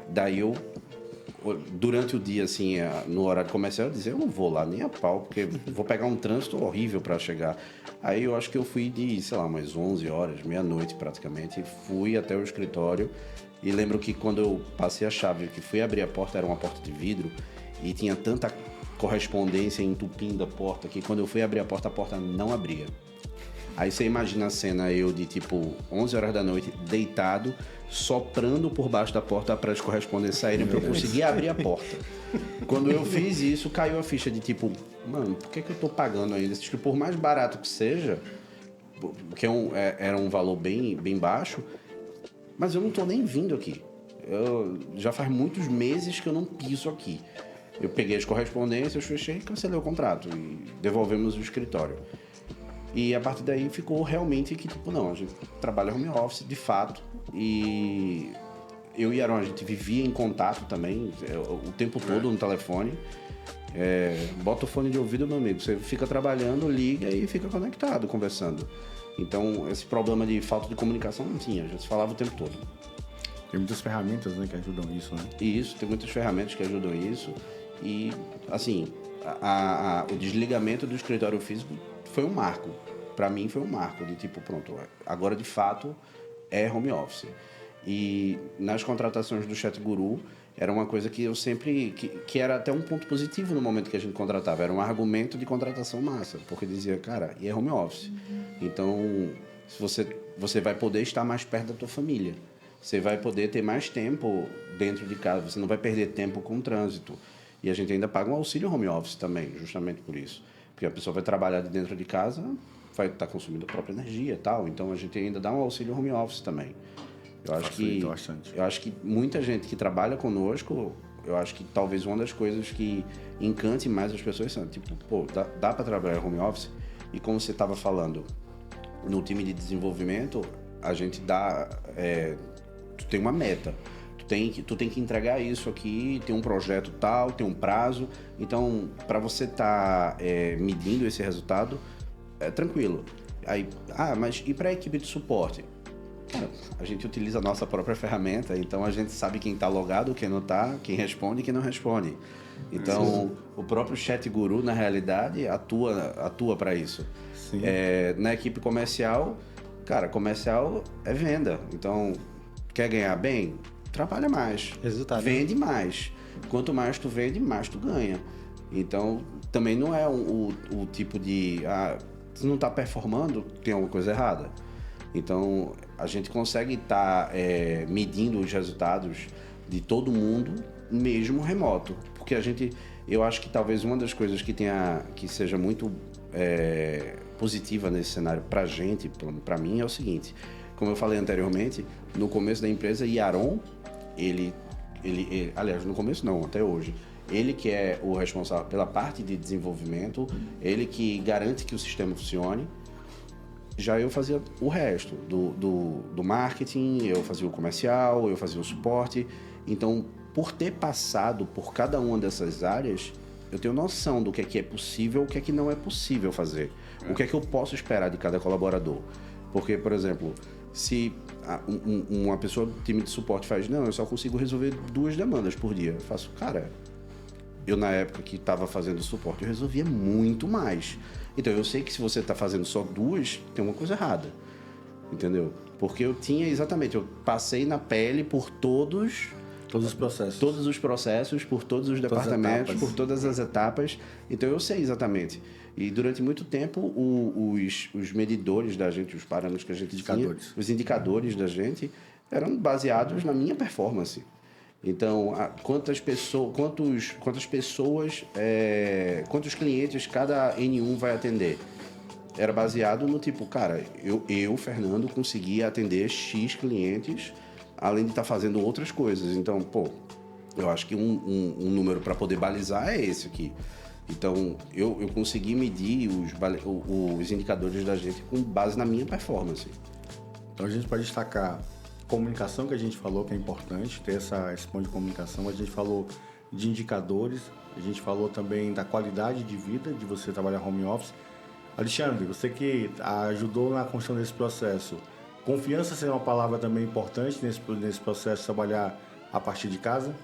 Daí eu, durante o dia, assim, no horário comercial, eu dizia, eu não vou lá nem a pau, porque vou pegar um trânsito horrível para chegar. Aí eu acho que eu fui de, sei lá, umas 11 horas, meia-noite praticamente, fui até o escritório. E lembro que quando eu passei a chave, que fui abrir a porta, era uma porta de vidro, e tinha tanta correspondência entupindo a porta que quando eu fui abrir a porta não abria. Aí você imagina a cena, eu de tipo 11 horas da noite, deitado, soprando por baixo da porta para as correspondências saírem para eu conseguir abrir a porta. Quando eu fiz isso, caiu a ficha de tipo, mano, por que eu tô pagando ainda? Acho que por mais barato que seja, que era um valor bem baixo, mas eu não tô nem vindo aqui. Já faz muitos meses que eu não piso aqui. Eu peguei as correspondências, fechei, cancelei o contrato e devolvemos o escritório. E a partir daí ficou realmente que, tipo, não, a gente trabalha home office, de fato, e eu e Aaron, a gente vivia em contato também, o tempo todo no telefone. Bota o fone de ouvido, meu amigo, você fica trabalhando, liga e fica conectado, conversando. Então, esse problema de falta de comunicação não tinha, a gente falava o tempo todo. Tem muitas ferramentas, né, que ajudam isso, né? Isso, tem muitas ferramentas que ajudam isso. E, assim, o desligamento do escritório físico foi um marco. Para mim foi um marco de tipo, pronto, agora de fato é home office. E nas contratações do Chat Guru, era uma coisa que eu sempre... que era até um ponto positivo no momento que a gente contratava. Era um argumento de contratação massa. Porque dizia, cara, e é home office. Então, você vai poder estar mais perto da tua família. Você vai poder ter mais tempo dentro de casa. Você não vai perder tempo com o trânsito. E a gente ainda paga um auxílio home office também, justamente por isso. Porque a pessoa vai trabalhar de dentro de casa, vai estar consumindo a própria energia e tal. Então, a gente ainda dá um auxílio home office também. Eu acho que muita gente que trabalha conosco, eu acho que talvez uma das coisas que encante mais as pessoas são, tipo, pô, dá para trabalhar home office? E como você estava falando, no time de desenvolvimento, a gente dá... tu tem uma meta. Tu tem que entregar isso aqui, tem um projeto tal, tem um prazo. Então, para você estar medindo esse resultado, é tranquilo. Aí, mas e para a equipe de suporte? Cara, a gente utiliza a nossa própria ferramenta, então a gente sabe quem está logado, quem não está, quem responde e quem não responde. Então, o próprio Chat Guru, na realidade, atua para isso. Na equipe comercial, cara, comercial é venda. Então, quer ganhar bem? Trabalha mais. Resultado. Vende mais. Quanto mais tu vende, mais tu ganha. Então, também não é o tipo de... se não está performando, tem alguma coisa errada. Então, a gente consegue estar medindo os resultados de todo mundo, mesmo remoto. Porque eu acho que talvez uma das coisas que seja muito positiva nesse cenário pra gente, pra mim, é o seguinte. Como eu falei anteriormente, no começo da empresa, Yaron, ele aliás, no começo não, até hoje, ele que é o responsável pela parte de desenvolvimento, ele que garante que o sistema funcione. Já eu fazia o resto do marketing, eu fazia o comercial, eu fazia o suporte. Então, por ter passado por cada uma dessas áreas, eu tenho noção do que é possível, o que é que não é possível fazer. O que é que eu posso esperar de cada colaborador. Porque, por exemplo, se uma pessoa do time de suporte faz, não, eu só consigo resolver 2 demandas por dia. Eu faço, cara, eu na época que estava fazendo suporte, eu resolvia muito mais. Então, eu sei que se você está fazendo só 2, tem uma coisa errada. Entendeu? Porque eu passei na pele por todos os processos. Todos os processos, por todos os departamentos, por todas as etapas. Então, eu sei exatamente. E durante muito tempo, os medidores da gente, os parâmetros que a gente tinha, os indicadores da gente, eram baseados na minha performance. Então, quantos clientes cada N1 vai atender? Era baseado no tipo, cara, eu Fernando, consegui atender X clientes, além de estar fazendo outras coisas. Então, eu acho que um número para poder balizar é esse aqui. Então, eu consegui medir os indicadores da gente com base na minha performance. Então, a gente pode destacar comunicação, que a gente falou que é importante, ter esse ponto de comunicação. A gente falou de indicadores, a gente falou também da qualidade de vida, de você trabalhar home office. Alexandre, você que ajudou na construção desse processo, confiança seria uma palavra também importante nesse processo de trabalhar a partir de casa?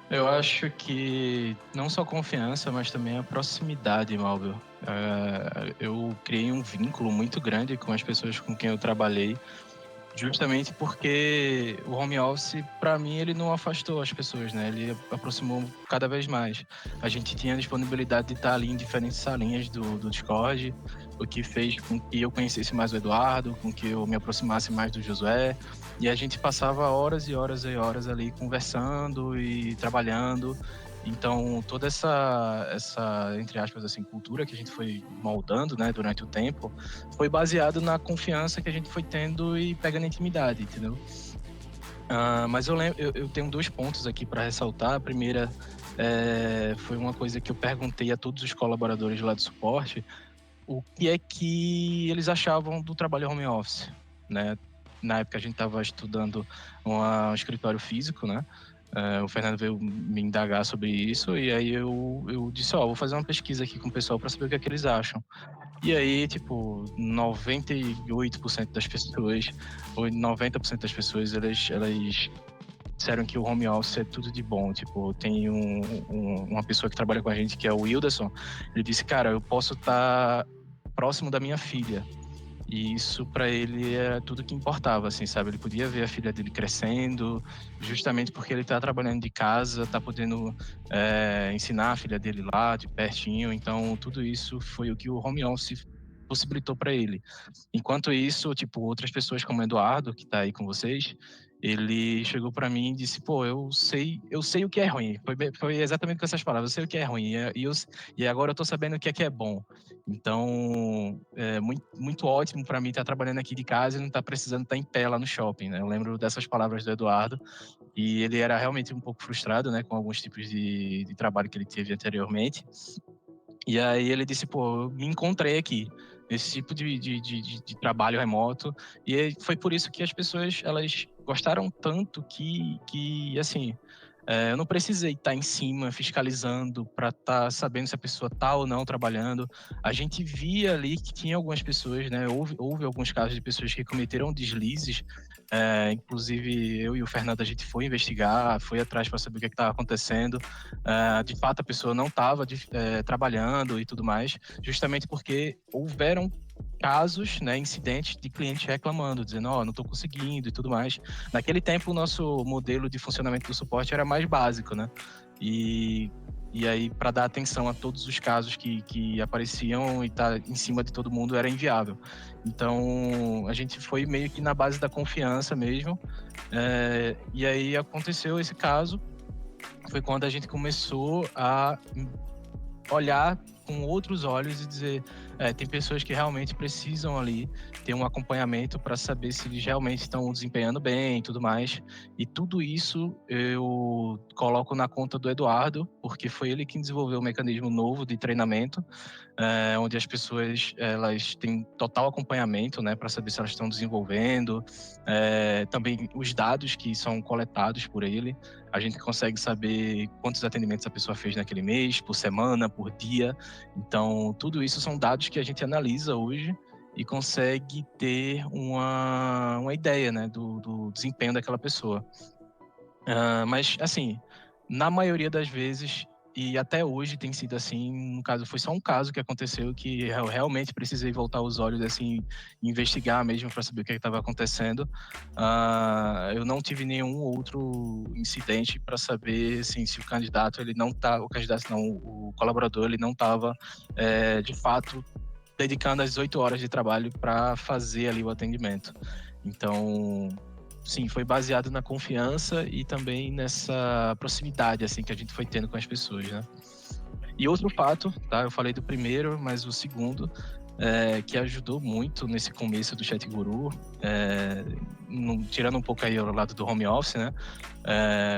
Eu acho que não só confiança, mas também a proximidade, Malvio. Eu criei um vínculo muito grande com as pessoas com quem eu trabalhei. Justamente porque o home office, para mim, ele não afastou as pessoas, né? Ele aproximou cada vez mais. A gente tinha a disponibilidade de estar ali em diferentes salinhas do Discord, o que fez com que eu conhecesse mais o Eduardo, com que eu me aproximasse mais do Josué. E a gente passava horas e horas e horas ali conversando e trabalhando. Então, toda essa, entre aspas, assim, cultura que a gente foi moldando, né, durante o tempo, foi baseado na confiança que a gente foi tendo e pegando intimidade, entendeu? Mas eu tenho 2 pontos aqui para ressaltar. A primeira foi uma coisa que eu perguntei a todos os colaboradores lá do suporte, o que é que eles achavam do trabalho home office, né? Na época a gente estava estudando um escritório físico, né? O Fernando veio me indagar sobre isso e aí eu disse, vou fazer uma pesquisa aqui com o pessoal para saber o que é que eles acham. E aí, tipo, 98% das pessoas, ou 90% das pessoas, elas disseram que o home office é tudo de bom. Tipo, tem uma pessoa que trabalha com a gente, que é o Wilderson, ele disse, cara, eu posso estar próximo da minha filha. E isso para ele era tudo que importava, assim, sabe? Ele podia ver a filha dele crescendo, justamente porque ele tá trabalhando de casa, tá podendo ensinar a filha dele lá, de pertinho. Então, tudo isso foi o que o home office possibilitou para ele. Enquanto isso, tipo, outras pessoas como o Eduardo, que tá aí com vocês, ele chegou para mim e disse, pô, eu sei o que é ruim. Foi exatamente com essas palavras, eu sei o que é ruim. E agora eu tô sabendo o que é bom. Então, é muito ótimo para mim estar trabalhando aqui de casa e não estar precisando estar em pé lá no shopping, né? Eu lembro dessas palavras do Eduardo e ele era realmente um pouco frustrado, né, com alguns tipos de trabalho que ele teve anteriormente. E aí ele disse, pô, eu me encontrei aqui nesse tipo de trabalho remoto e foi por isso que as pessoas, elas gostaram tanto que assim, eu não precisei estar em cima fiscalizando para estar sabendo se a pessoa está ou não trabalhando. A gente via ali que tinha algumas pessoas, né? Houve alguns casos de pessoas que cometeram deslizes. Inclusive, eu e o Fernando, a gente foi investigar, foi atrás para saber o que estava acontecendo. De fato, a pessoa não estava trabalhando e tudo mais, justamente porque houveram casos, né, incidentes de clientes reclamando, dizendo, não estou conseguindo e tudo mais. Naquele tempo, o nosso modelo de funcionamento do suporte era mais básico, né? E aí, para dar atenção a todos os casos que apareciam e estar em cima de todo mundo, era inviável. Então, a gente foi meio que na base da confiança mesmo. E aí aconteceu esse caso. Foi quando a gente começou a olhar com outros olhos e dizer, tem pessoas que realmente precisam ali ter um acompanhamento para saber se eles realmente estão desempenhando bem e tudo mais. E tudo isso eu coloco na conta do Eduardo, porque foi ele que desenvolveu um mecanismo novo de treinamento, onde as pessoas elas têm total acompanhamento, né, para saber se elas estão desenvolvendo. Também os dados que são coletados por ele, a gente consegue saber quantos atendimentos a pessoa fez naquele mês, por semana, por dia. Então, tudo isso são dados que a gente analisa hoje e consegue ter uma ideia, né, do desempenho daquela pessoa. Mas, assim, na maioria das vezes, e até hoje tem sido assim, no caso, foi só um caso que aconteceu que eu realmente precisei voltar os olhos, assim, investigar mesmo para saber o que estava acontecendo. Eu não tive nenhum outro incidente para saber, assim, se o candidato, ele não tá, o candidato não, o colaborador, ele não estava, de fato, dedicando as 8 horas de trabalho para fazer ali o atendimento. Então, sim, foi baseado na confiança e também nessa proximidade assim que a gente foi tendo com as pessoas, né? E outro fato, tá? Eu falei do primeiro, mas o segundo que ajudou muito nesse começo do Chat Guru, tirando um pouco aí o lado do home office, né?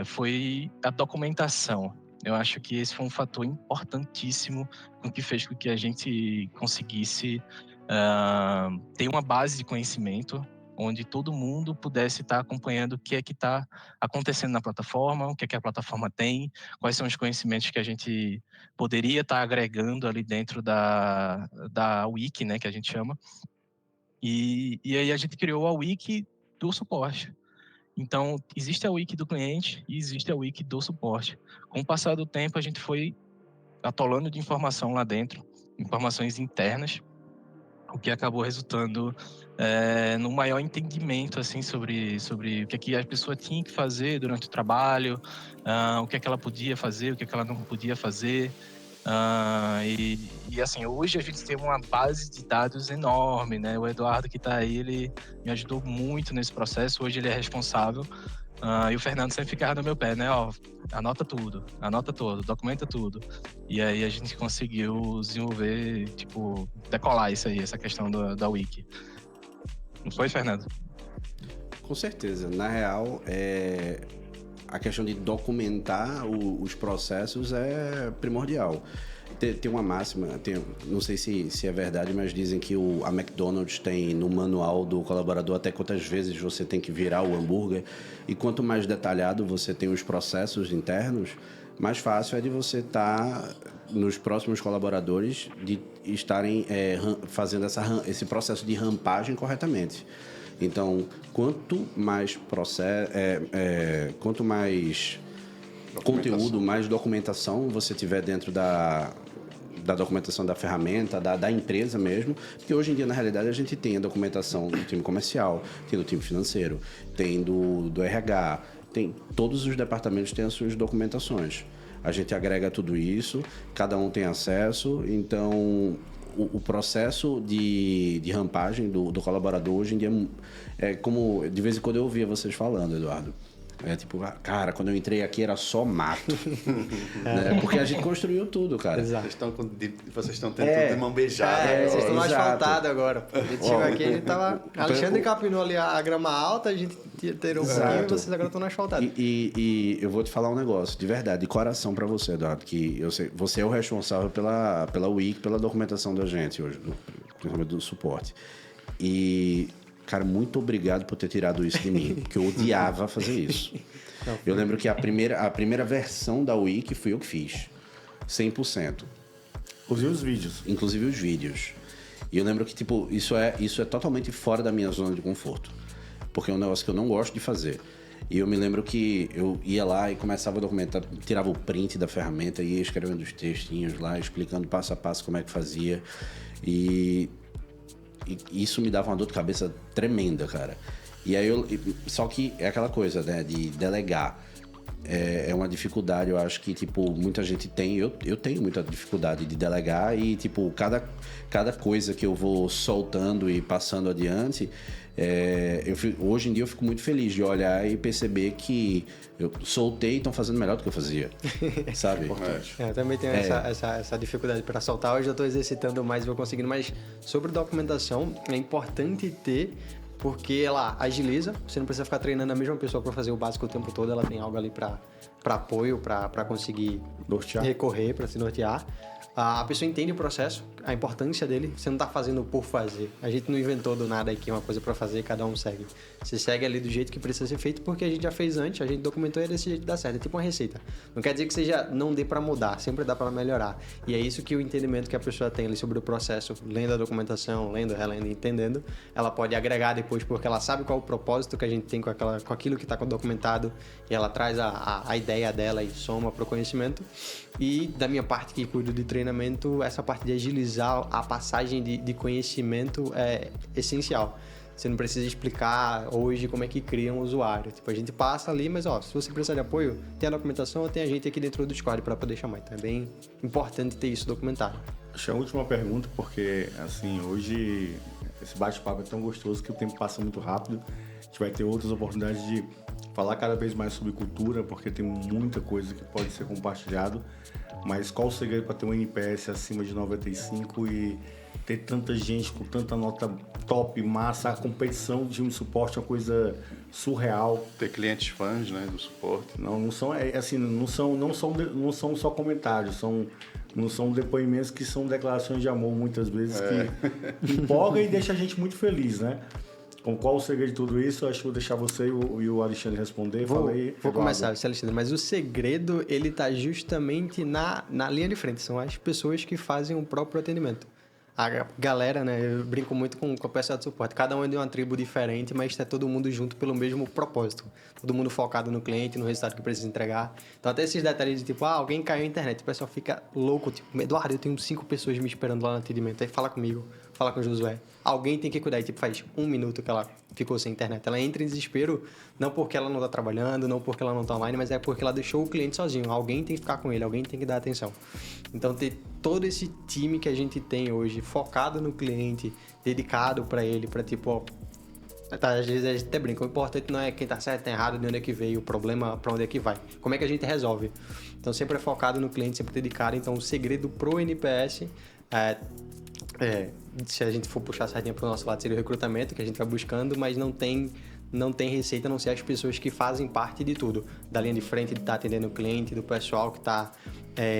Foi a documentação. Eu acho que esse foi um fator importantíssimo com que fez com que a gente conseguisse ter uma base de conhecimento onde todo mundo pudesse estar acompanhando o que é que está acontecendo na plataforma, o que é que a plataforma tem, quais são os conhecimentos que a gente poderia estar agregando ali dentro da wiki, né, que a gente chama. E aí a gente criou a wiki do suporte. Então, existe a wiki do cliente e existe a wiki do suporte. Com o passar do tempo, a gente foi atolando de informação lá dentro, informações internas, o que acabou resultando no maior entendimento assim sobre o que a pessoa tinha que fazer durante o trabalho, o que ela podia fazer, o que ela não podia fazer. E assim, hoje a gente tem uma base de dados enorme, né? O Eduardo que está aí, ele me ajudou muito nesse processo. Hoje ele é responsável. E o Fernando sempre ficava no meu pé, né? Ó, anota tudo, documenta tudo. E aí a gente conseguiu desenvolver, tipo, decolar isso aí, essa questão da Wiki. Não foi, Fernando? Com certeza. Na real, a questão de documentar os processos é primordial. Tem uma máxima, não sei se é verdade, mas dizem que a McDonald's tem no manual do colaborador até quantas vezes você tem que virar o hambúrguer. E quanto mais detalhado você tem os processos internos, mais fácil é de você estar nos próximos colaboradores de estarem fazendo esse processo de rampagem corretamente. Então, quanto mais conteúdo, mais documentação você tiver dentro da documentação da ferramenta, da empresa mesmo, porque hoje em dia, na realidade, a gente tem a documentação do time comercial, tem do time financeiro, tem do RH, todos os departamentos têm as suas documentações. A gente agrega tudo isso, cada um tem acesso, então o processo de rampagem do colaborador hoje em dia é como, de vez em quando eu ouvia vocês falando, Eduardo. É tipo, cara, quando eu entrei aqui era só mato. Né? Porque a gente construiu tudo, cara. Exato. Vocês estão tendo tudo de mão beijada. Vocês estão no Exato. asfaltado agora. A gente chegou aqui, a gente tava... Alexandre capinou ali a grama alta, a gente tirou um pouquinho e vocês agora estão no asfaltado. E eu vou te falar um negócio, de verdade, de coração pra você, Eduardo, que eu sei, você é o responsável pela Wiki, pela documentação da gente hoje, principalmente do suporte. E... Cara, muito obrigado por ter tirado isso de mim, porque eu odiava fazer isso. Eu lembro que a primeira versão da Wiki fui eu que fiz. 100%. Inclusive os vídeos. E eu lembro que, tipo, isso é totalmente fora da minha zona de conforto. Porque é um negócio que eu não gosto de fazer. E eu me lembro que eu ia lá e começava a documentar, tirava o print da ferramenta e ia escrevendo os textinhos lá, explicando passo a passo como é que fazia. E isso me dava uma dor de cabeça tremenda, cara. E aí só que é aquela coisa, né, de delegar. É uma dificuldade, eu acho que, tipo, muita gente tem. Eu tenho muita dificuldade de delegar e, tipo, cada coisa que eu vou soltando e passando adiante, hoje em dia eu fico muito feliz de olhar e perceber que eu soltei e estão fazendo melhor do que eu fazia, sabe? Eu também tenho essa dificuldade para soltar. Hoje eu estou exercitando mais e vou conseguindo. Mas sobre documentação, é importante ter, porque ela agiliza. Você não precisa ficar treinando a mesma pessoa para fazer o básico o tempo todo. Ela tem algo ali para apoio, para conseguir recorrer, para se nortear. A pessoa entende o processo, a importância dele. Você não está fazendo por fazer. A gente não inventou do nada aqui uma coisa para fazer e cada um segue. Você segue ali do jeito que precisa ser feito porque a gente já fez antes, a gente documentou e é desse jeito que dá certo. É tipo uma receita. Não quer dizer que não dê para mudar, sempre dá para melhorar. E é isso que o entendimento que a pessoa tem ali sobre o processo, lendo a documentação, lendo, relendo e entendendo, ela pode agregar depois porque ela sabe qual é o propósito que a gente tem com aquilo que está documentado e ela traz a ideia dela e soma para o conhecimento. E da minha parte que cuido de treinamento, essa parte de agilizar a passagem de conhecimento é essencial. Você não precisa explicar hoje como é que cria um usuário. Tipo, a gente passa ali, mas se você precisar de apoio, tem a documentação, tem a gente aqui dentro do Discord para poder chamar. Então é bem importante ter isso documentado. Acho que a última pergunta, porque assim, hoje esse bate-papo é tão gostoso que o tempo passa muito rápido. A gente vai ter outras oportunidades de falar cada vez mais sobre cultura, porque tem muita coisa que pode ser compartilhado. Mas qual o segredo para ter um NPS acima de 95 e ter tanta gente com tanta nota top, massa? A competição de um suporte é uma coisa surreal. Ter clientes fãs, né, do suporte. Não são só comentários, não são depoimentos que são declarações de amor muitas vezes que empolga e deixa a gente muito feliz, né? Qual o segredo de tudo isso? Acho que vou deixar você e o Alexandre responder. Vou começar, Alexandre. Mas o segredo, ele está justamente na linha de frente. São as pessoas que fazem o próprio atendimento. a galera, né? Eu brinco muito com o pessoal de suporte. Cada um é de uma tribo diferente, mas está todo mundo junto pelo mesmo propósito. Todo mundo focado no cliente, no resultado que precisa entregar. Então, até esses detalhes de tipo, alguém caiu na internet, o pessoal fica louco. Tipo, Eduardo, eu tenho 5 pessoas me esperando lá no atendimento. Aí fala comigo, fala com o Josué. Alguém tem que cuidar. E tipo, faz 1 minuto que ela ficou sem internet. Ela entra em desespero, não porque ela não está trabalhando, não porque ela não está online, mas é porque ela deixou o cliente sozinho. Alguém tem que ficar com ele, alguém tem que dar atenção. Então, ter todo esse time que a gente tem hoje, focado no cliente, dedicado para ele, para tipo, ó, às vezes a gente até brinca, o importante não é quem tá certo, tá errado, de onde é que veio, o problema, para onde é que vai. Como é que a gente resolve? Então, sempre é focado no cliente, sempre dedicado. Então, o segredo pro NPS se a gente for puxar a sardinha pro nosso lado, seria o recrutamento, que a gente vai buscando, mas não tem receita, a não ser as pessoas que fazem parte de tudo. Da linha de frente, de estar atendendo o cliente, do pessoal que está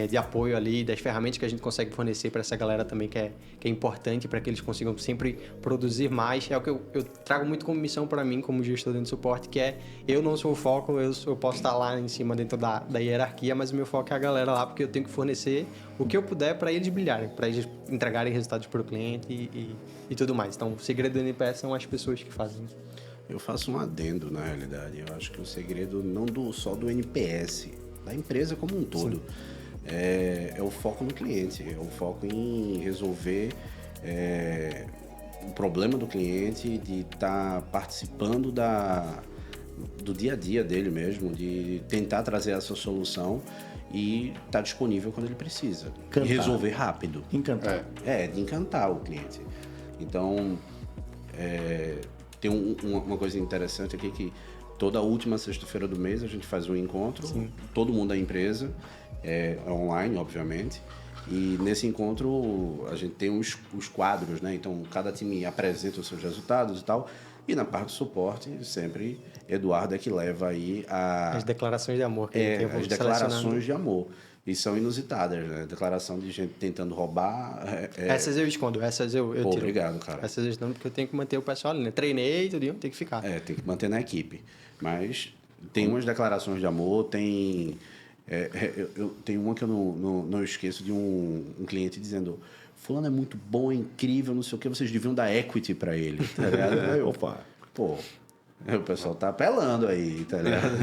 de apoio ali, das ferramentas que a gente consegue fornecer para essa galera também, que é importante para que eles consigam sempre produzir mais. É o que eu trago muito como missão para mim, como gestor dentro de suporte, que é, eu não sou o foco, eu posso estar lá em cima dentro da hierarquia, mas o meu foco é a galera lá, porque eu tenho que fornecer o que eu puder para eles brilharem, para eles entregarem resultados para o cliente e tudo mais. Então, o segredo do NPS são as pessoas que fazem. Eu faço um adendo, na realidade. Eu acho que o segredo não só do NPS, da empresa como um todo, é o foco no cliente, é o foco em resolver o problema do cliente, de estar participando do dia a dia dele mesmo, de tentar trazer essa solução e estar disponível quando ele precisa. Encantar. E resolver rápido. Encantar. De encantar o cliente. Então, tem uma coisa interessante aqui, que toda última sexta-feira do mês a gente faz um encontro, todo mundo da empresa, online, obviamente, e nesse encontro a gente tem os quadros, né? Então, cada time apresenta os seus resultados e tal, e na parte do suporte, sempre, Eduardo é que leva aí As declarações de amor. Que as declarações de amor. E são inusitadas, né? Declaração de gente tentando roubar. Essas eu escondo, essas eu tiro. Obrigado, cara. Essas eu escondo porque eu tenho que manter o pessoal ali, né? Treinei, tudo, tem que ficar. Tem que manter na equipe. Mas tem umas declarações de amor, tem... eu tenho uma que eu não esqueço, de um cliente dizendo: fulano é muito bom, é incrível, não sei o que, vocês deviam dar equity pra ele, tá ligado? Aí, opa, o pessoal tá apelando aí, tá ligado?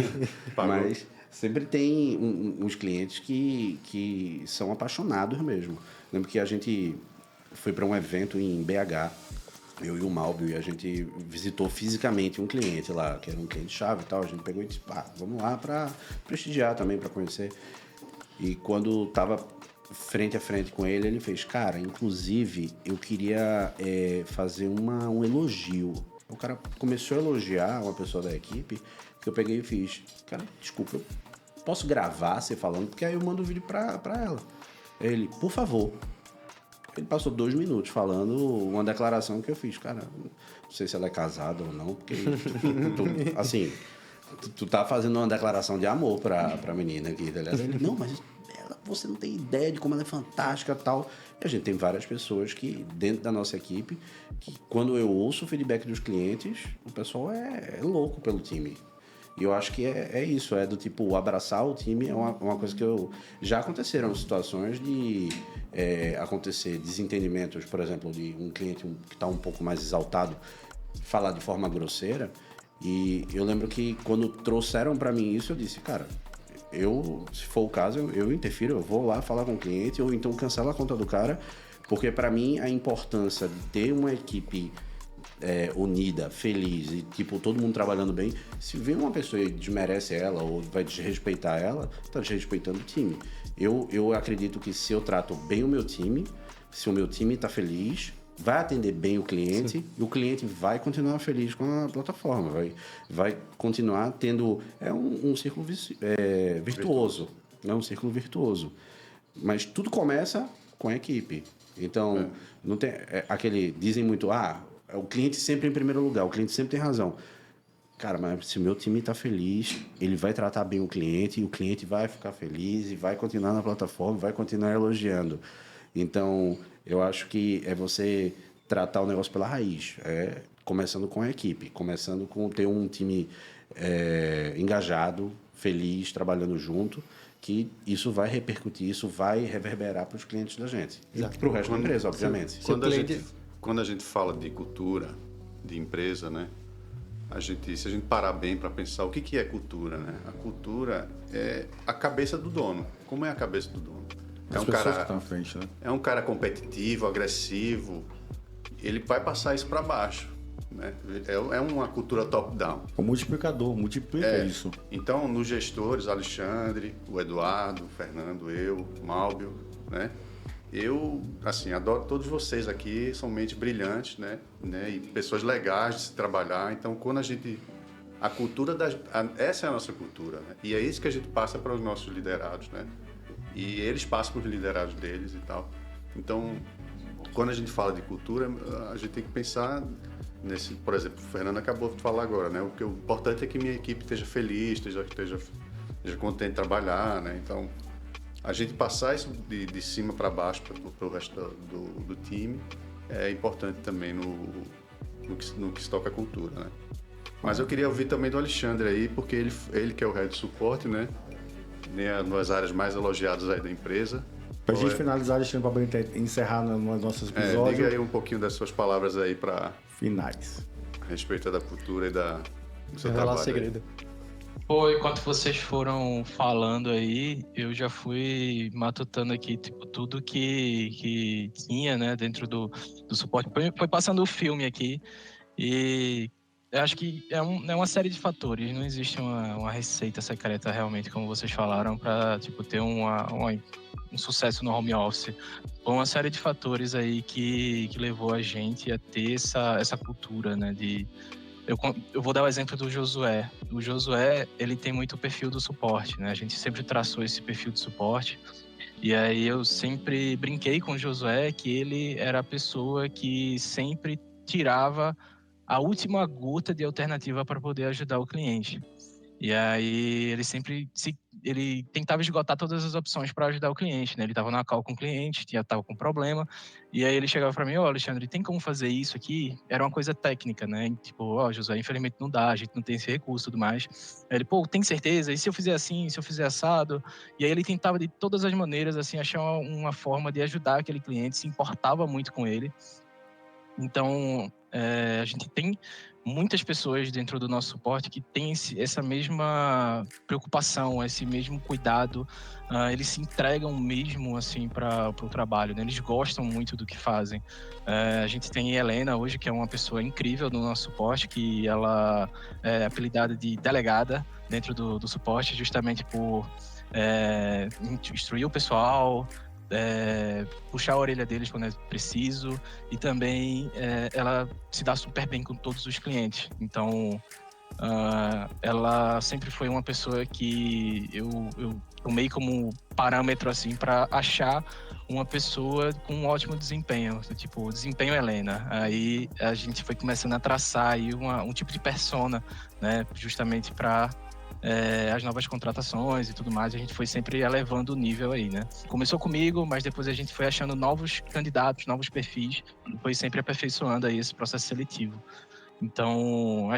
Mas sempre tem uns clientes que são apaixonados mesmo. Lembro que a gente foi para um evento em BH, eu e o Malbio, e a gente visitou fisicamente um cliente lá, que era um cliente-chave e tal. A gente pegou e disse: vamos lá para prestigiar também, para conhecer. E quando tava frente a frente com ele, ele fez: cara, inclusive, eu queria fazer um elogio. O cara começou a elogiar uma pessoa da equipe, que eu peguei e fiz: cara, desculpa, eu posso gravar você falando? Porque aí eu mando o vídeo pra ela. Ele: por favor. Ele passou 2 minutos falando uma declaração que eu fiz. Cara, não sei se ela é casada ou não, porque tu tá fazendo uma declaração de amor pra menina aqui, tá ligado? Ele: não, mas você não tem ideia de como ela é fantástica e tal. E a gente tem várias pessoas que, dentro da nossa equipe, que quando eu ouço o feedback dos clientes, o pessoal é louco pelo time. E eu acho que é isso, do tipo, abraçar o time é uma coisa que já aconteceram situações de acontecer desentendimentos, por exemplo, de um cliente que está um pouco mais exaltado falar de forma grosseira. E eu lembro que quando trouxeram para mim isso, eu disse: cara, se for o caso, eu interfiro, eu vou lá falar com o cliente, ou então cancelo a conta do cara, porque para mim a importância de ter uma equipe unida, feliz e tipo, todo mundo trabalhando bem, se vem uma pessoa e desmerece ela ou vai desrespeitar ela, tá desrespeitando o time. Eu acredito que se eu trato bem o meu time, se o meu time tá feliz, vai atender bem o cliente. Sim. E o cliente vai continuar feliz com a plataforma, vai continuar tendo um círculo virtuoso, é um círculo virtuoso. Mas tudo começa com a equipe. Então, não tem dizem muito: o cliente sempre em primeiro lugar, o cliente sempre tem razão. Cara, mas se o meu time está feliz, ele vai tratar bem o cliente, e o cliente vai ficar feliz e vai continuar na plataforma, vai continuar elogiando. Então, eu acho que é você tratar o negócio pela raiz, começando com a equipe, começando com ter um time engajado, feliz, trabalhando junto, que isso vai repercutir, isso vai reverberar para os clientes da gente. Exato. E para o resto da empresa, obviamente. Quando a gente fala de cultura, de empresa, né? Se a gente parar bem para pensar o que é cultura, né? A cultura é a cabeça do dono. Como é a cabeça do dono? As pessoas que estão à frente, né? É um cara competitivo, agressivo. Ele vai passar isso para baixo, né? É uma cultura top-down. O multiplicador, multiplica isso. Então, nos gestores, Alexandre, o Eduardo, o Fernando, eu, o Malbio, né? Eu, assim, adoro todos vocês aqui, são mentes brilhantes, né? E pessoas legais de se trabalhar. Então, quando a gente... essa é a nossa cultura, né? E é isso que a gente passa para os nossos liderados, né? E eles passam para os liderados deles e tal. Então, quando a gente fala de cultura, a gente tem que pensar nesse... Por exemplo, o Fernando acabou de falar agora, né? O importante é que minha equipe esteja feliz, esteja contente de trabalhar, né? Então... A gente passar isso de cima para baixo para o resto do time é importante também no que se toca a cultura, né? Mas eu queria ouvir também do Alexandre aí, porque ele que é o head de suporte, né? Nas áreas mais elogiadas aí da empresa. Pra gente finalizar, Alexandre, para encerrar nos nossos episódios. Diga aí um pouquinho das suas palavras aí para finais. A respeito da cultura e do seu Revelar trabalho. segredo. Pô, enquanto vocês foram falando aí, eu já fui matutando aqui, tipo, tudo que tinha, né, dentro do suporte. Foi passando o filme aqui e eu acho que é uma série de fatores. Não existe uma receita secreta realmente, como vocês falaram, para tipo, ter um sucesso no home office. Foi uma série de fatores aí que levou a gente a ter essa cultura, né, Eu vou dar o exemplo do Josué. O Josué, ele tem muito o perfil do suporte, né? A gente sempre traçou esse perfil de suporte. E aí eu sempre brinquei com o Josué que ele era a pessoa que sempre tirava a última gota de alternativa para poder ajudar o cliente. E aí ele tentava esgotar todas as opções para ajudar o cliente, né? Ele estava na call com o cliente, estava com problema, e aí ele chegava para mim, Alexandre, tem como fazer isso aqui? Era uma coisa técnica, né? Tipo, José, infelizmente não dá, a gente não tem esse recurso e tudo mais. Aí ele, tem certeza? E se eu fizer assim, se eu fizer assado? E aí ele tentava de todas as maneiras, assim, achar uma forma de ajudar aquele cliente, se importava muito com ele. Então, a gente tem muitas pessoas dentro do nosso suporte que têm essa mesma preocupação, esse mesmo cuidado. Eles se entregam mesmo assim para o trabalho, né? Eles gostam muito do que fazem. A gente tem a Helena hoje, que é uma pessoa incrível no nosso suporte, que ela é apelidada de delegada dentro do suporte, justamente por instruir o pessoal, puxar a orelha deles quando é preciso, e também ela se dá super bem com todos os clientes. Então, ela sempre foi uma pessoa que eu tomei como parâmetro assim para achar uma pessoa com um ótimo desempenho, tipo desempenho Helena. Aí a gente foi começando a traçar aí um tipo de persona, né, justamente para as novas contratações e tudo mais. A gente foi sempre elevando o nível aí, né? Começou comigo, mas depois a gente foi achando novos candidatos, novos perfis, e foi sempre aperfeiçoando aí esse processo seletivo. Então,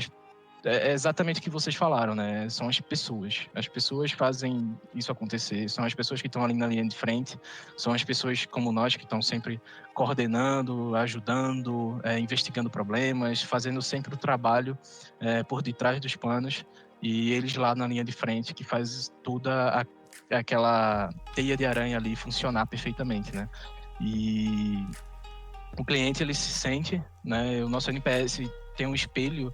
é exatamente o que vocês falaram, né? São as pessoas. As pessoas fazem isso acontecer. São as pessoas que estão ali na linha de frente. São as pessoas como nós que estão sempre coordenando, ajudando, investigando problemas, fazendo sempre o trabalho por detrás dos panos. E eles lá na linha de frente que faz toda aquela teia de aranha ali funcionar perfeitamente, né? E o cliente, ele se sente, né? O nosso NPS tem um espelho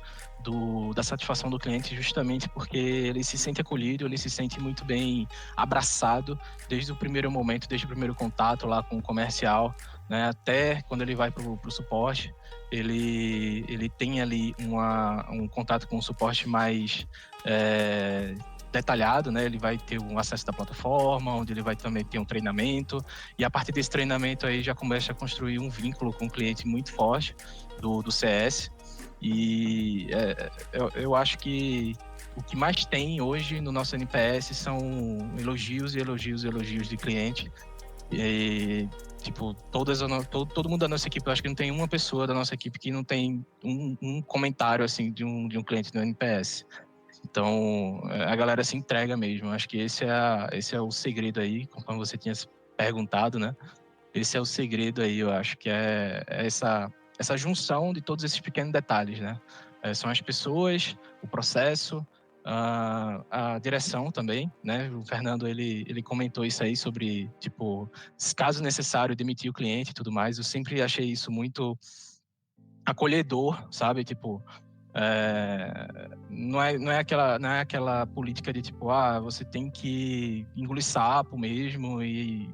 da satisfação do cliente justamente porque ele se sente acolhido, ele se sente muito bem abraçado desde o primeiro momento, desde o primeiro contato lá com o comercial, né? Até quando ele vai para o suporte, ele tem ali um contato com o suporte mais detalhado, né? Ele vai ter um acesso da plataforma, onde ele vai também ter um treinamento, e a partir desse treinamento aí já começa a construir um vínculo com o cliente muito forte do CS. E eu acho que o que mais tem hoje no nosso NPS são elogios e elogios e elogios de cliente. E, tipo, todo mundo da nossa equipe, eu acho que não tem uma pessoa da nossa equipe que não tem um comentário, assim, de um cliente no NPS. Então, a galera se entrega mesmo. Acho que esse é o segredo aí, conforme você tinha se perguntado, né? Esse é o segredo aí, eu acho que é essa junção de todos esses pequenos detalhes, né? São as pessoas, o processo, a direção também, né? O Fernando, ele comentou isso aí sobre, tipo, caso necessário, demitir o cliente e tudo mais. Eu sempre achei isso muito acolhedor, sabe? Tipo, não é aquela política de tipo, você tem que engolir sapo mesmo e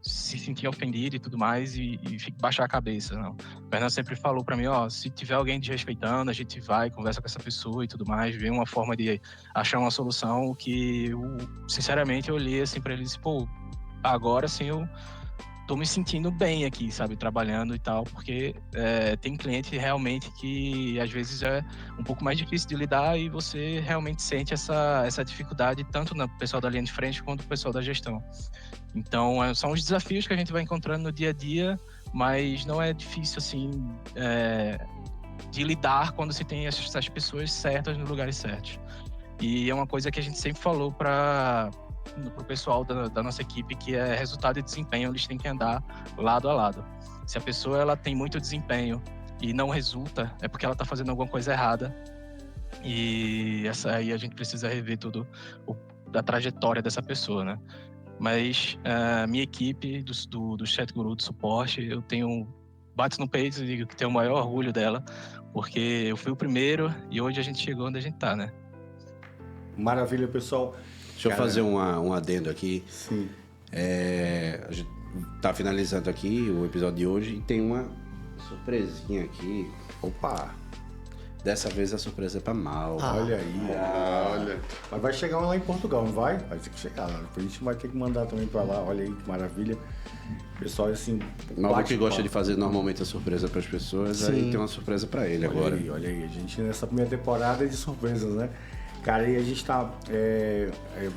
se sentir ofendido e tudo mais e baixar a cabeça, não. O Fernando sempre falou para mim, se tiver alguém desrespeitando, a gente vai, conversa com essa pessoa e tudo mais, vê uma forma de achar uma solução que sinceramente eu olhei assim para ele e disse, pô, agora sim eu tô me sentindo bem aqui, sabe, trabalhando e tal, porque tem cliente realmente que às vezes é um pouco mais difícil de lidar e você realmente sente essa dificuldade tanto no pessoal da linha de frente quanto no pessoal da gestão. Então, são os desafios que a gente vai encontrando no dia a dia, mas não é difícil, assim, de lidar quando se tem essas pessoas certas nos lugares certos. E é uma coisa que a gente sempre falou para o pessoal da nossa equipe, que é resultado e desempenho, eles têm que andar lado a lado. Se a pessoa ela tem muito desempenho e não resulta, é porque ela está fazendo alguma coisa errada. E essa aí a gente precisa rever tudo da trajetória dessa pessoa, né? Mas a minha equipe do Chat Guru, do suporte, eu bato no peito e digo que tenho o maior orgulho dela, porque eu fui o primeiro e hoje a gente chegou onde a gente tá, né? Maravilha, pessoal. Deixa eu fazer um adendo aqui. Sim. A gente tá finalizando aqui o episódio de hoje e tem uma surpresinha aqui. Opa! Dessa vez a surpresa é pra Mal. Olha aí. Olha. Mas vai chegar lá em Portugal, não vai? Vai ter que chegar lá. Depois a gente vai ter que mandar também pra lá. Olha aí que maravilha. Pessoal, assim... Mal que gosta de fazer normalmente a surpresa pras pessoas, Sim. Aí tem uma surpresa pra ele agora. Olha aí. A gente nessa primeira temporada é de surpresas, né? Cara, e a gente tá...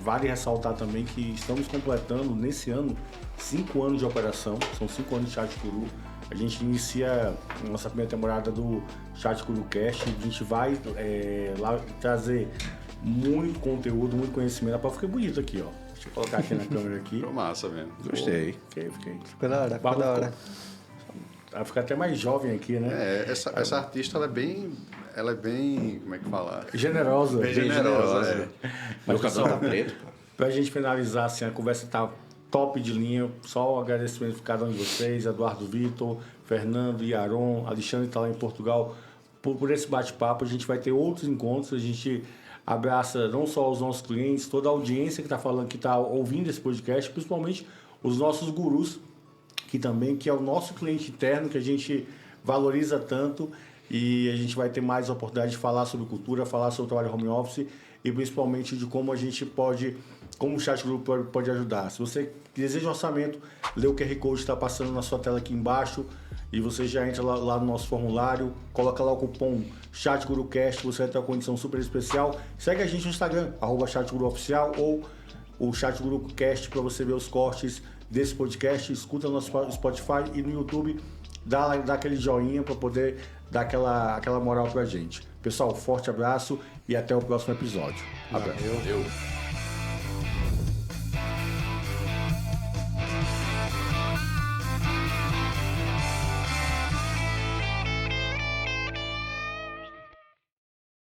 vale ressaltar também que estamos completando, nesse ano, 5 anos de operação. São 5 anos de Chat Guru. A gente inicia a nossa primeira temporada do Chat Guru Cast. A gente vai lá trazer muito conteúdo, muito conhecimento. Pra ficar bonito aqui, ó. Deixa eu colocar aqui na câmera aqui. Ficou massa mesmo. Gostei. Fiquei. Ficou da hora, ficou da hora. Vai ficar até mais jovem aqui, né? Essa artista, ela é bem, como é que fala? Generosa. Bem generosa, Meu cabelo tá preto, pô. Pra gente finalizar, assim, a conversa tá top de linha. Só o agradecimento de cada um de vocês, Eduardo Vitor, Fernando, Yaron, Alexandre está lá em Portugal, por esse bate-papo. A gente vai ter outros encontros, a gente abraça não só os nossos clientes, toda a audiência que está falando, que está ouvindo esse podcast, principalmente os nossos gurus, que é o nosso cliente interno, que a gente valoriza tanto, e a gente vai ter mais oportunidade de falar sobre cultura, falar sobre o trabalho home office e principalmente de como a gente pode, como o Chat Guru pode ajudar. Se você deseja um orçamento, lê o QR Code que está passando na sua tela aqui embaixo e você já entra lá no nosso formulário, coloca lá o cupom ChatGuruCast, você vai ter uma condição super especial. Segue a gente no Instagram, @ChatGuruOficial ou o ChatGuruCast para você ver os cortes desse podcast, escuta no Spotify e no YouTube, dá aquele joinha para poder dar aquela moral pra gente. Pessoal, forte abraço e até o próximo episódio. Abraço. Valeu.